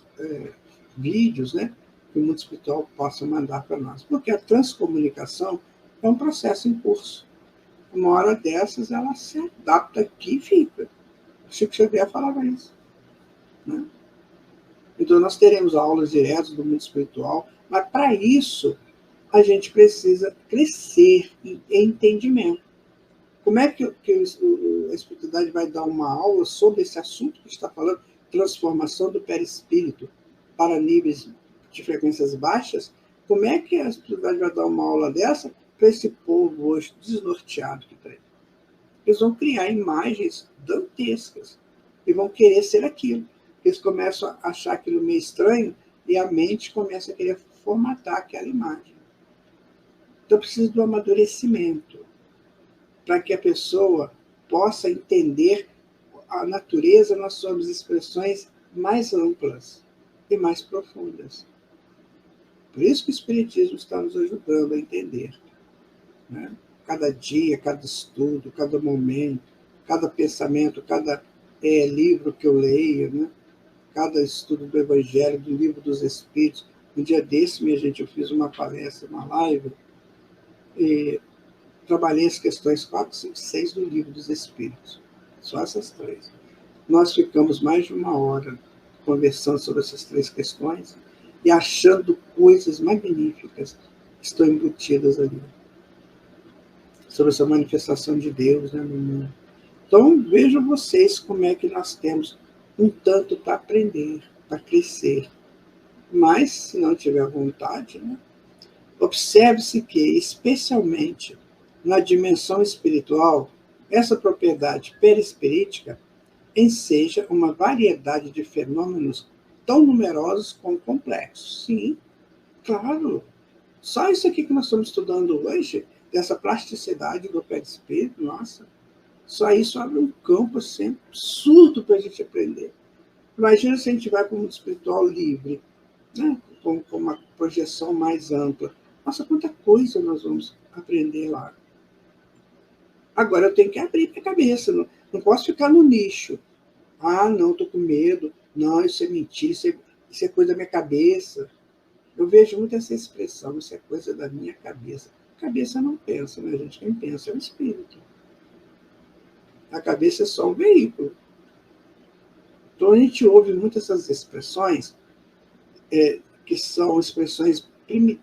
vídeos, né, que o mundo espiritual possa mandar para nós. Porque a transcomunicação é um processo em curso. Uma hora dessas, ela se adapta aqui e fica. O Chico Xavier falava isso. Né? Então, nós teremos aulas diretas do mundo espiritual, mas para isso, a gente precisa crescer em entendimento. Como é que a espiritualidade vai dar uma aula sobre esse assunto que está falando, transformação do perispírito para níveis de frequências baixas? Como é que a espiritualidade vai dar uma aula dessa para esse povo hoje desnorteado que está aí? Eles vão criar imagens dantescas e vão querer ser aquilo. Eles começam a achar aquilo meio estranho e a mente começa a querer formatar aquela imagem. Então, precisa do amadurecimento para que a pessoa possa entender a natureza nas suas expressões mais amplas e mais profundas. Por isso que o Espiritismo está nos ajudando a entender. Né? Cada dia, cada estudo, cada momento, cada pensamento, cada livro que eu leio, né? Cada estudo do Evangelho, do Livro dos Espíritos. Um dia desse, minha gente, eu fiz uma palestra, uma live, e trabalhei as questões 4, 5, 6 do Livro dos Espíritos. Só essas três. Nós ficamos mais de uma hora conversando sobre essas três questões e achando coisas magníficas que estão embutidas ali. Sobre essa manifestação de Deus, né, no mundo. Então, vejam vocês como é que nós temos um tanto para aprender, para crescer. Mas, se não tiver vontade, né, observe-se que, especialmente na dimensão espiritual, essa propriedade perispirítica enseja uma variedade de fenômenos tão numerosos como complexos. Sim, claro. Só isso aqui que nós estamos estudando hoje, dessa plasticidade do perispírito, nossa, só isso abre um campo assim, absurdo para a gente aprender. Imagina se a gente vai para o mundo espiritual livre, né? com uma projeção mais ampla. Nossa, quanta coisa nós vamos aprender lá. Agora eu tenho que abrir a cabeça, não posso ficar no nicho. Ah, não, estou com medo. Não, isso é mentira, isso é coisa da minha cabeça. Eu vejo muito essa expressão, isso é coisa da minha cabeça. A cabeça não pensa, né, gente? Quem pensa é o espírito. A cabeça é só um veículo. Então a gente ouve muitas essas expressões, que são expressões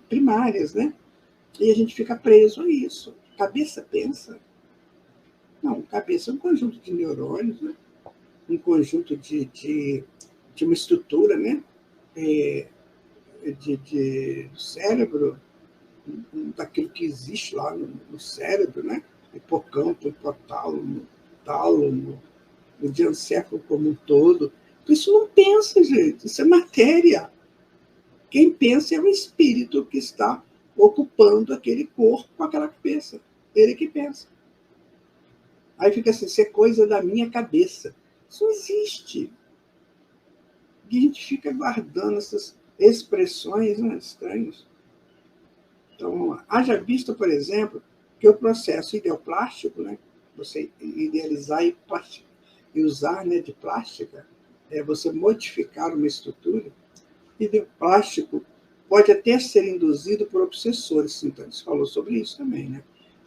primárias, né? E a gente fica preso a isso. Cabeça pensa? Não, cabeça é um conjunto de neurônios, né? Um conjunto de uma estrutura, né? De cérebro, daquilo que existe lá no cérebro, né? Hipocampo, hipotálamo, tálamo, o diencéfalo como um todo. Isso não pensa, gente, isso é matéria. Quem pensa é o espírito que está ocupando aquele corpo com aquela cabeça. Ele que pensa. Aí fica assim, isso é coisa da minha cabeça. Isso não existe. E a gente fica guardando essas expressões, né, estranhas. Então, haja vista, por exemplo, que o processo ideoplástico, né, você idealizar e usar, né, de plástica, você modificar uma estrutura, ideoplástico pode até ser induzido por obsessores, então, você falou sobre isso também, né?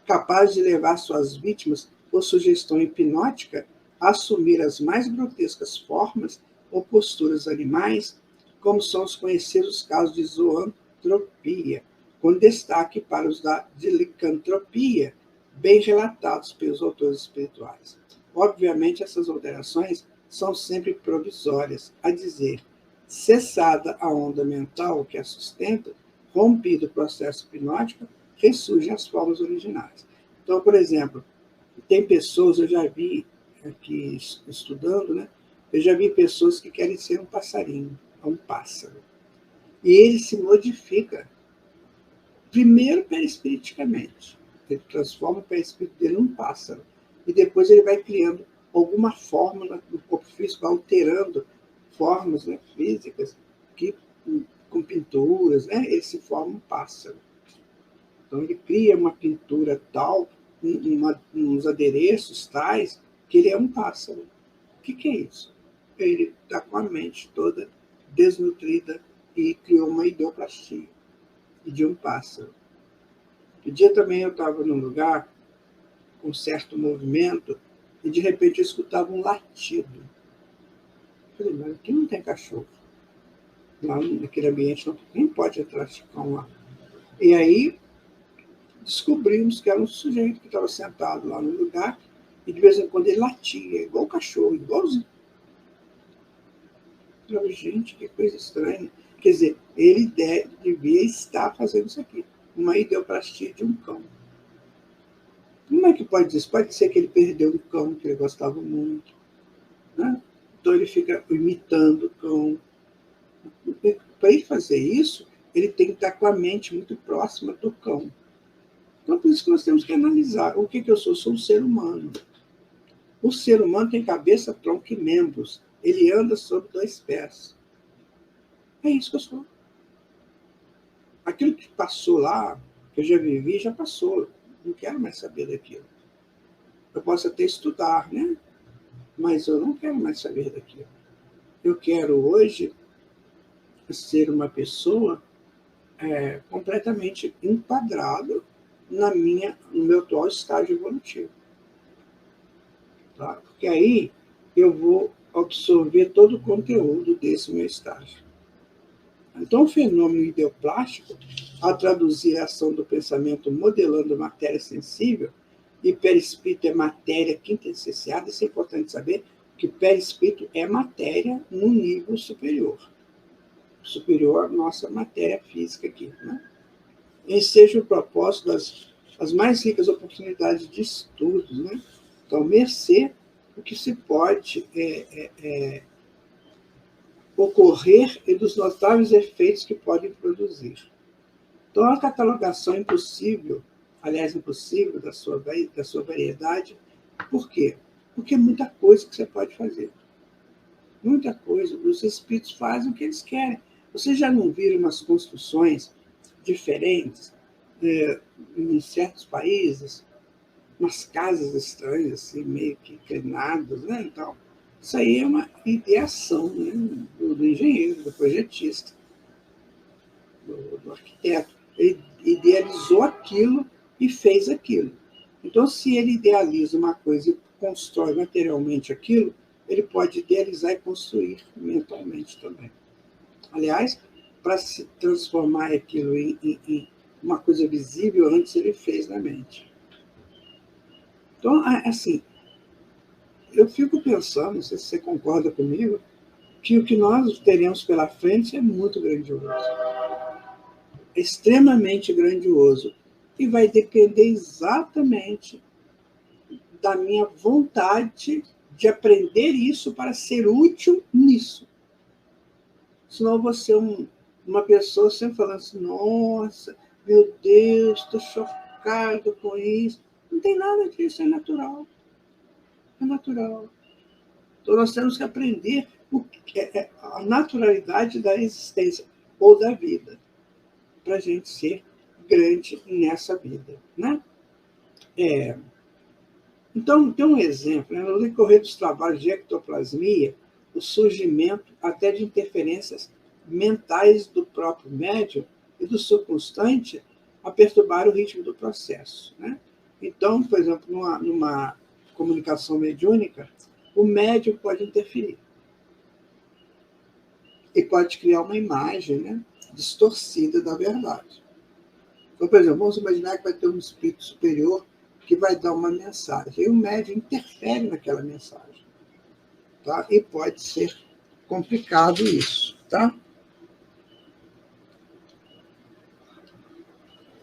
Capaz de levar suas vítimas, por sugestão hipnótica, a assumir as mais grotescas formas ou posturas animais, como são os conhecidos casos de zoantropia, com destaque para os da licantropia, bem relatados pelos autores espirituais. Obviamente, essas alterações são sempre provisórias, a dizer, cessada a onda mental que a sustenta, rompido o processo hipnótico, ressurgem as formas originais. Então, por exemplo, tem pessoas, eu já vi aqui estudando, né? Eu já vi pessoas que querem ser um passarinho, um pássaro. E ele se modifica, primeiro perispiriticamente. Ele transforma o perispírito dele num pássaro. E depois ele vai criando alguma forma no corpo físico, alterando formas, né, físicas, que, com pinturas, né, ele se forma um pássaro. Então ele cria uma pintura tal, uns adereços tais, que ele é um pássaro. O que é isso? Ele está com a mente toda desnutrida e criou uma ideoplastia de um pássaro. Um dia também eu estava num lugar com certo movimento e de repente eu escutava um latido. Eu falei, mas aqui não tem cachorro. Lá naquele ambiente nem pode entrar cão lá. E aí descobrimos que era um sujeito que estava sentado lá no lugar e de vez em quando ele latia, igual o cachorro, igualzinho. Eu falei, gente, que coisa estranha. Quer dizer, ele devia estar fazendo isso aqui. Uma ideoplastia de um cão. Como é que pode ser? Pode ser que ele perdeu um cão que ele gostava muito. Né? Então ele fica imitando o cão. Para ele fazer isso, ele tem que estar com a mente muito próxima do cão. Então, por isso que nós temos que analisar o que eu sou. Sou um ser humano. O ser humano tem cabeça, tronco e membros. Ele anda sobre 2 pés. É isso que eu sou. Aquilo que passou lá, que eu já vivi, já passou. Não quero mais saber daquilo. Eu posso até estudar, né? mas eu não quero mais saber daquilo. Eu quero hoje ser uma pessoa completamente enquadrado no meu atual estágio evolutivo. Tá? Porque aí eu vou absorver todo o conteúdo desse meu estágio. Então, o fenômeno ideoplástico, ao traduzir a ação do pensamento modelando matéria sensível, e perispírito é matéria quintessenciada, isso é importante saber que perispírito é matéria no nível superior. Superior à nossa matéria física aqui. Né? Esse seja o propósito das mais ricas oportunidades de estudos. Né? Então, mercê o que se pode ocorrer e dos notáveis efeitos que podem produzir. Então, a catalogação impossível, aliás, impossível da sua variedade, por quê? Porque é muita coisa que você pode fazer. Muita coisa. Os espíritos fazem o que eles querem. Vocês já não viram umas construções diferentes em certos países? Umas casas estranhas, assim, meio que inclinadas, né? Então, isso aí é uma ideação, né? do engenheiro, do projetista, do arquiteto. Ele idealizou aquilo e fez aquilo. Então, se ele idealiza uma coisa e constrói materialmente aquilo, ele pode idealizar e construir mentalmente também. Aliás, para se transformar aquilo em uma coisa visível, antes ele fez na mente. Então, assim, eu fico pensando, não sei se você concorda comigo, que o que nós teremos pela frente é muito grandioso. É extremamente grandioso. E vai depender exatamente da minha vontade de aprender isso para ser útil nisso. Senão eu vou ser uma pessoa sempre falando assim, nossa, meu Deus, estou chocado com isso. Não tem nada disso, é natural. É natural. Então nós temos que aprender o que é a naturalidade da existência ou da vida, para a gente ser grande nessa vida. Né? Então, tem um exemplo, né? No decorrer dos trabalhos de ectoplasmia, o surgimento até de interferências mentais do próprio médium e do circunstante a perturbar o ritmo do processo. Né? Então, por exemplo, numa comunicação mediúnica, o médium pode interferir e pode criar uma imagem, né, distorcida da verdade. Então, por exemplo, vamos imaginar que vai ter um espírito superior que vai dar uma mensagem. E o médium interfere naquela mensagem. Tá? E pode ser complicado isso. Tá?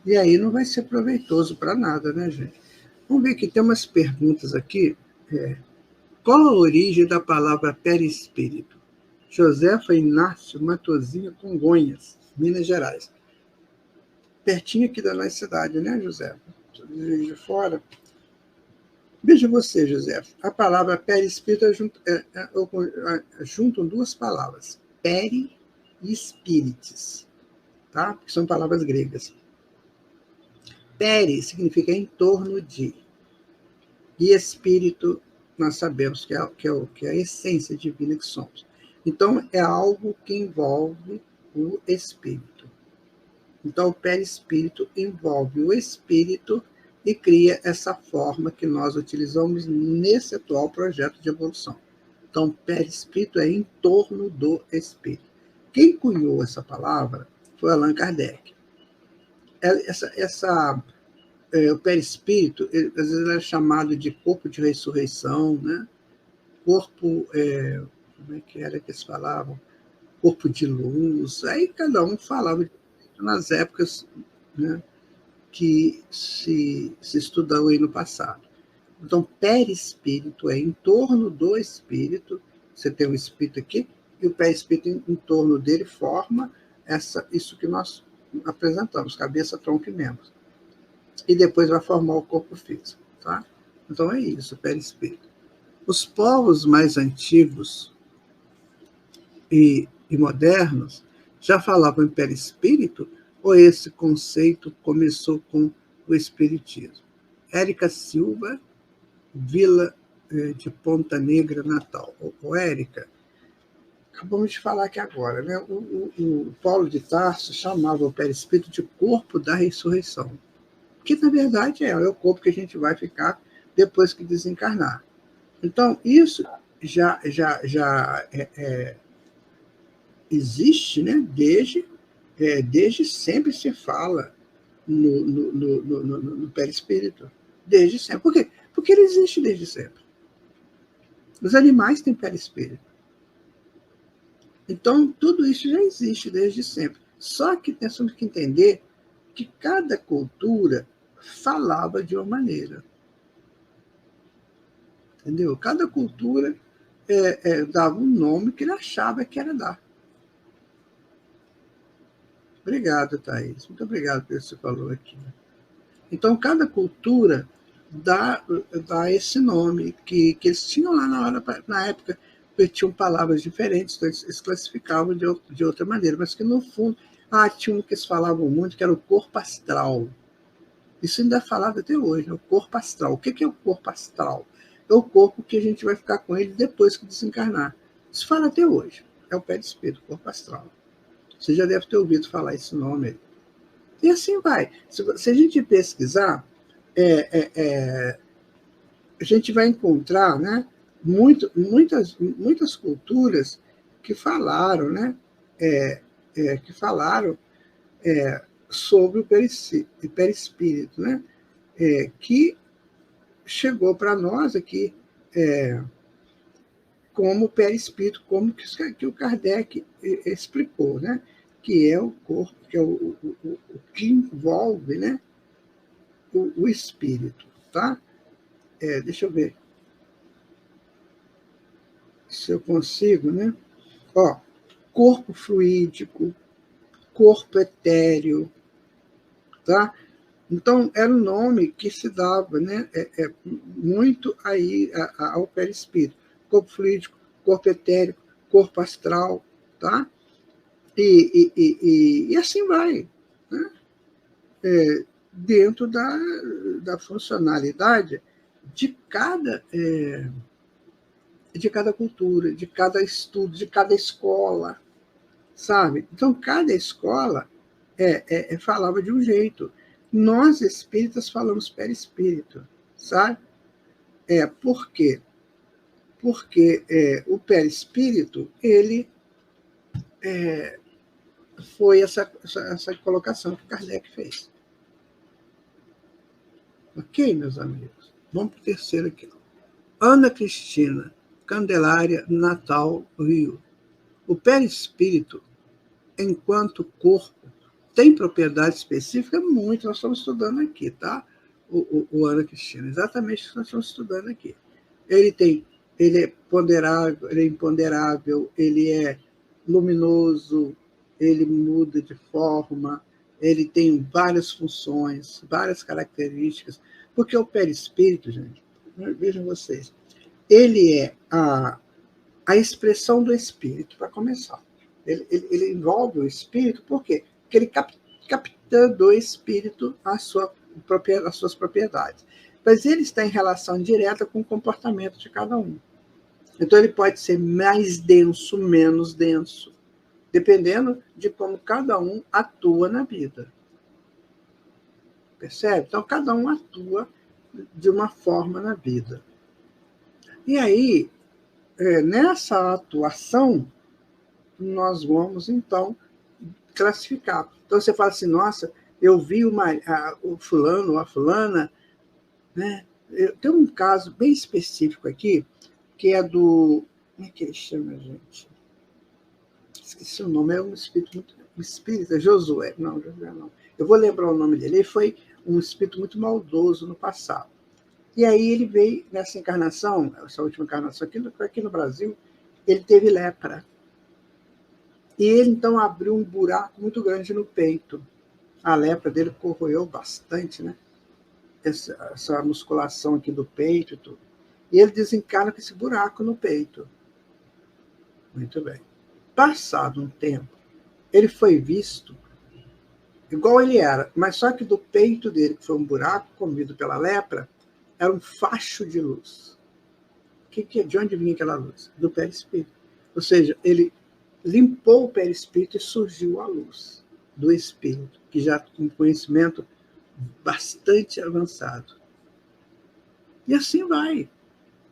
E aí não vai ser proveitoso para nada, né, gente? Vamos ver que tem umas perguntas aqui. Qual a origem da palavra perispírito? Josefa Inácio Matozinho, Congonhas, Minas Gerais. Pertinho aqui da nossa cidade, né, Josefa? De fora. Veja você, José, a palavra perispírito juntam duas palavras, peri e spirites, tá? Que são palavras gregas. Peri significa em torno de, e espírito nós sabemos que é a essência divina que somos. Então, é algo que envolve o espírito. Então, o perispírito envolve o espírito e cria essa forma que nós utilizamos nesse atual projeto de evolução. Então, perispírito é em torno do espírito. Quem cunhou essa palavra foi Allan Kardec. O perispírito, às vezes é chamado de corpo de ressurreição, né? Corpo, como é que era que eles falavam? Corpo de luz. Aí cada um falava nas épocas, né, que se estudou aí no passado. Então, perispírito é em torno do espírito, você tem o espírito aqui, e o perispírito em torno dele forma isso que nós apresentamos, cabeça, tronco e membros. E depois vai formar o corpo físico. Tá? Então é isso, perispírito. Os povos mais antigos e modernos já falavam em perispírito, ou esse conceito começou com o espiritismo? Érica Silva, de Ponta Negra, Natal. Érica, acabamos de falar aqui agora, né? O Paulo de Tarso chamava o perispírito de corpo da ressurreição, que na verdade é o corpo que a gente vai ficar depois que desencarnar. Então, isso já existe, né? Desde sempre se fala no perispírito. Desde sempre. Por quê? Porque ele existe desde sempre. Os animais têm perispírito. Então, tudo isso já existe desde sempre. Só que nós temos que entender que cada cultura falava de uma maneira. Entendeu? Cada cultura dava um nome que ele achava que era dar. Obrigado, Thaís. Muito obrigado pelo que você falou aqui. Então, cada cultura dá esse nome que eles tinham lá na época, porque tinham palavras diferentes, então eles classificavam de outra maneira, mas que no fundo, tinha um que eles falavam muito, que era o corpo astral. Isso ainda é falado até hoje, né? O corpo astral. O que é o corpo astral? É o corpo que a gente vai ficar com ele depois que desencarnar. Isso fala até hoje. É o perispírito, o corpo astral. Você já deve ter ouvido falar esse nome aí. E assim vai. Se a gente pesquisar, a gente vai encontrar, né, muitas culturas que falaram, né, sobre o perispírito, né, que chegou para nós aqui como perispírito, como que o Kardec explicou, né, que é o corpo, que é o que envolve, né, o espírito, tá? Deixa eu ver se eu consigo, né? Ó, corpo fluídico, corpo etéreo, tá? Então, era um nome que se dava, né, muito aí ao perispírito. Corpo fluídico, corpo etérico, corpo astral, tá? E assim vai, né? Dentro da funcionalidade de cada cultura, de cada estudo, de cada escola, sabe? Então, cada escola falava de um jeito. Nós, espíritas, falamos perispírito, sabe? Por quê? Porque o perispírito, ele foi essa colocação que Kardec fez. Ok, meus amigos? Vamos para o terceiro aqui. Ana Cristina, Candelária, Natal, Rio. O perispírito, enquanto corpo, tem propriedade específica? Muito, nós estamos estudando aqui, tá? O Ana Cristina, exatamente o que nós estamos estudando aqui. Ele é ponderável, ele é imponderável, ele é luminoso, ele muda de forma, ele tem várias funções, várias características, porque o perispírito, gente, vejam vocês, ele é a expressão do espírito, para começar. Ele envolve o espírito, por quê? Porque ele capta do espírito as suas propriedades. Mas ele está em relação direta com o comportamento de cada um. Então, ele pode ser mais denso, menos denso, dependendo de como cada um atua na vida. Percebe? Então, cada um atua de uma forma na vida. E aí, nessa atuação, nós vamos, então, classificar. Então, você fala assim, nossa, eu vi o fulano ou a fulana, né? Tem um caso bem específico aqui, que é do... Como é que ele chama, gente? Esqueci o nome, é um espírito muito... Espírita, Josué. Não, Josué não. Eu vou lembrar o nome dele. Ele foi um espírito muito maldoso no passado. E aí ele veio nessa encarnação, essa última encarnação aqui no Brasil, ele teve lepra. E ele, então, abriu um buraco muito grande no peito. A lepra dele corroeu bastante, né? Essa musculação aqui do peito e tudo. E ele desencarna com esse buraco no peito. Muito bem. Passado um tempo, ele foi visto igual ele era, mas só que do peito dele, que foi um buraco comido pela lepra, era um facho de luz. De onde vinha aquela luz? Do perispírito. Ou seja, ele limpou o perispírito e surgiu a luz do espírito, que já com conhecimento bastante avançado. E assim vai.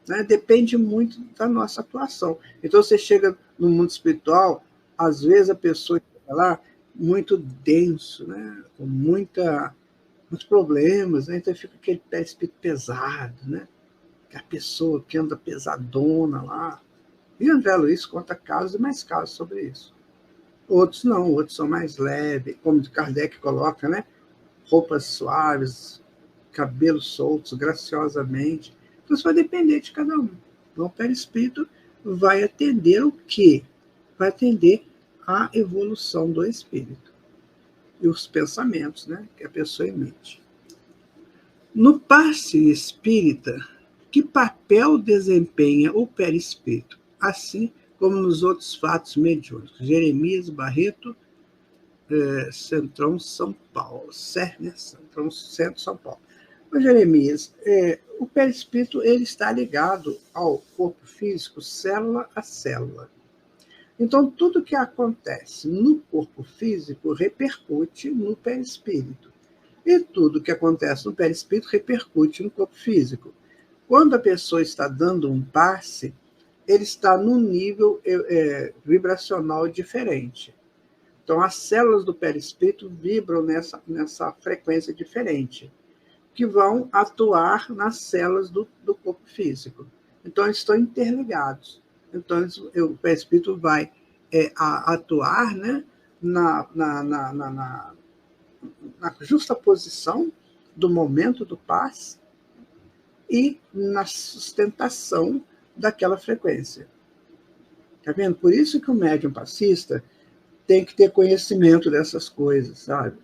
Né? Depende muito da nossa atuação. Então, você chega no mundo espiritual, às vezes a pessoa chega lá muito denso, né? Com muitos problemas, né? Então fica aquele perispírito pesado, né? Que a pessoa que anda pesadona lá. E André Luiz conta casos e mais casos sobre isso. Outros não, outros são mais leves, como Kardec coloca, né? Roupas suaves, cabelos soltos, graciosamente. Então, isso vai depender de cada um. Então, o perispírito vai atender o quê? Vai atender a evolução do espírito e os pensamentos, né, que a pessoa emite. No passe espírita, que papel desempenha o perispírito, assim como nos outros fatos mediúnicos? Jeremias Barreto, Centrão, São Paulo. Centrão, Centro, São Paulo. Mas, Jeremias, o perispírito ele está ligado ao corpo físico, célula a célula. Então, tudo que acontece no corpo físico repercute no perispírito. E tudo que acontece no perispírito repercute no corpo físico. Quando a pessoa está dando um passe, ele está num nível vibracional diferente. Então, as células do perispírito vibram nessa frequência diferente, que vão atuar nas células do corpo físico. Então, eles estão interligados. Então, o perispírito vai atuar, né, na justaposição do momento do passe e na sustentação daquela frequência. Tá vendo? Por isso que o médium passista tem que ter conhecimento dessas coisas, sabe?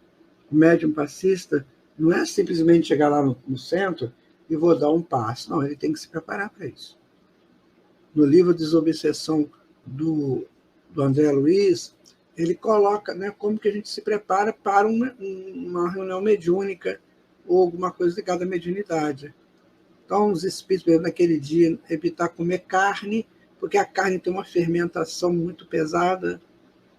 O médium passista não é simplesmente chegar lá no centro e vou dar um passe. Não, ele tem que se preparar para isso. No livro Desobsessão do André Luiz, ele coloca, né, como que a gente se prepara para uma reunião mediúnica ou alguma coisa ligada à mediunidade. Então, os espíritos, naquele dia, evitar comer carne, porque a carne tem uma fermentação muito pesada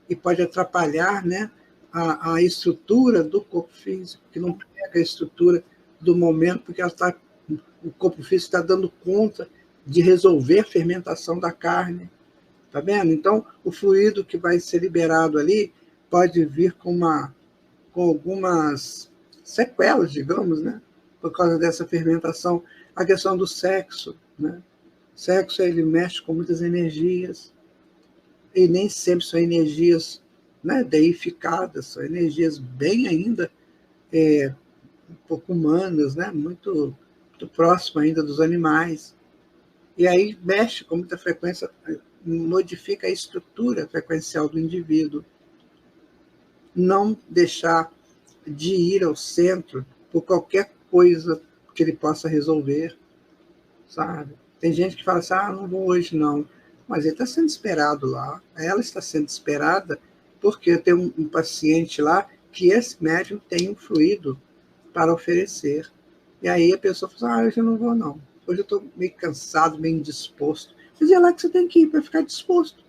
e pode atrapalhar, né, a estrutura do corpo físico, que não pega a estrutura do momento, porque o corpo físico está dando conta de resolver a fermentação da carne. Tá vendo? Então, o fluido que vai ser liberado ali pode vir com algumas sequelas, digamos, né, por causa dessa fermentação. A questão do sexo, né? O sexo, ele mexe com muitas energias, e nem sempre são energias, né, deificadas, são energias bem ainda um pouco humanas, né, muito próximas ainda dos animais. E aí mexe com muita frequência, modifica a estrutura frequencial do indivíduo. Não deixar de ir ao centro por qualquer coisa que ele possa resolver, sabe? Tem gente que fala assim, não vou hoje não. Mas ele está sendo esperado lá. Ela está sendo esperada porque tem um paciente lá que esse médium tem um fluido para oferecer. E aí a pessoa fala, hoje eu não vou não. Hoje eu estou meio cansado, meio indisposto. Mas é lá que você tem que ir para ficar disposto.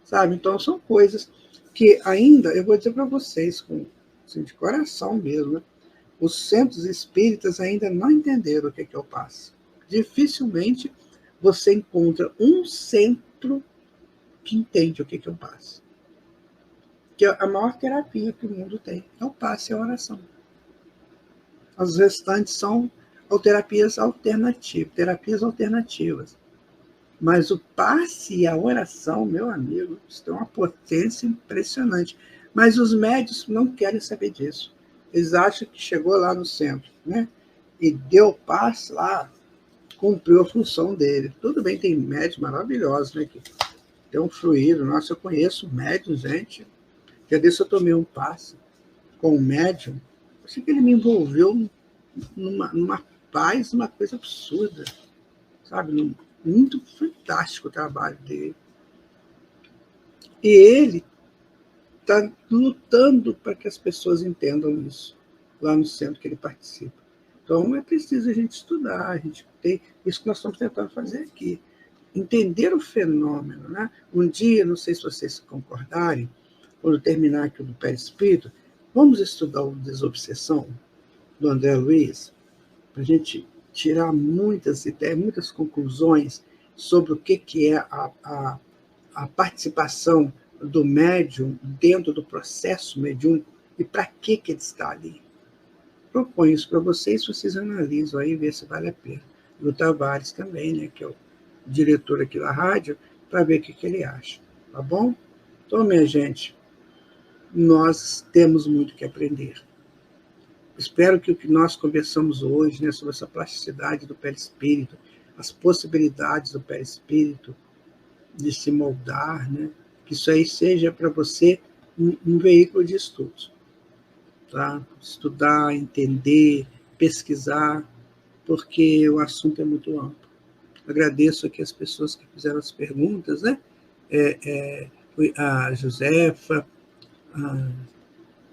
Sabe? Então são coisas que ainda, eu vou dizer para vocês, assim, de coração mesmo, né? Os centros espíritas ainda não entenderam o que é o passe. Dificilmente você encontra um centro que entende o que é o passe. Que é a maior terapia que o mundo tem. É o passe e a oração. As restantes são terapias alternativas. Mas o passe e a oração, meu amigo, isso tem uma potência impressionante. Mas os médios não querem saber disso. Eles acham que chegou lá no centro, né? E deu passe lá, cumpriu a função dele. Tudo bem, tem médios maravilhosos, né? Que tem um fluido. Nossa, eu conheço médios, gente. Já desse eu tomei um passe com um médium. Achei que ele me envolveu numa paz, uma coisa absurda, sabe? Muito fantástico o trabalho dele. E ele está lutando para que as pessoas entendam isso, lá no centro que ele participa. Então, é preciso a gente estudar, a gente tem isso que nós estamos tentando fazer aqui. Entender o fenômeno. Né? Um dia, não sei se vocês concordarem, quando terminar aqui o do perispírito, vamos estudar o Desobsessão, do André Luiz, para a gente tirar muitas ideias, muitas conclusões sobre o que é a participação do médium dentro do processo mediúnico e para que ele está ali. Proponho isso para vocês analisam aí, ver se vale a pena. E o Tavares também, né, que é o diretor aqui da rádio, para ver o que ele acha. Tá bom? Então, minha gente, nós temos muito que aprender. Espero que o que nós conversamos hoje, né, sobre essa plasticidade do perispírito, as possibilidades do perispírito de se moldar, né, que isso aí seja para você um veículo de estudos. Tá? Estudar, entender, pesquisar, porque o assunto é muito amplo. Agradeço aqui as pessoas que fizeram as perguntas, né? A Josefa,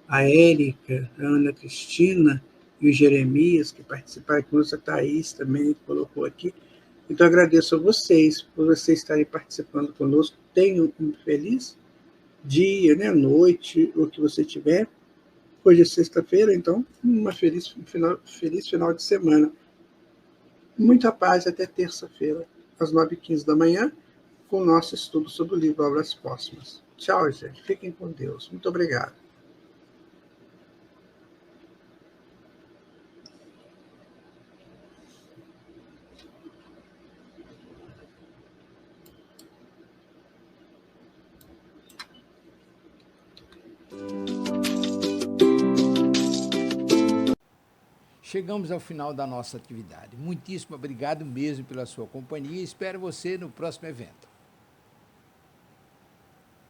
a Érica, a Ana Cristina e o Jeremias, que participaram conosco, a Thaís também que colocou aqui. Então, agradeço a vocês por vocês estarem participando conosco. Tenham um feliz dia, né, noite, o que você tiver. Hoje é sexta-feira, então, feliz final de semana. Muita paz até terça-feira, às 9h15 da manhã, com o nosso estudo sobre o livro Obras Póstumas. Tchau, gente. Fiquem com Deus. Muito obrigado. Chegamos ao final da nossa atividade. Muitíssimo obrigado mesmo pela sua companhia e espero você no próximo evento.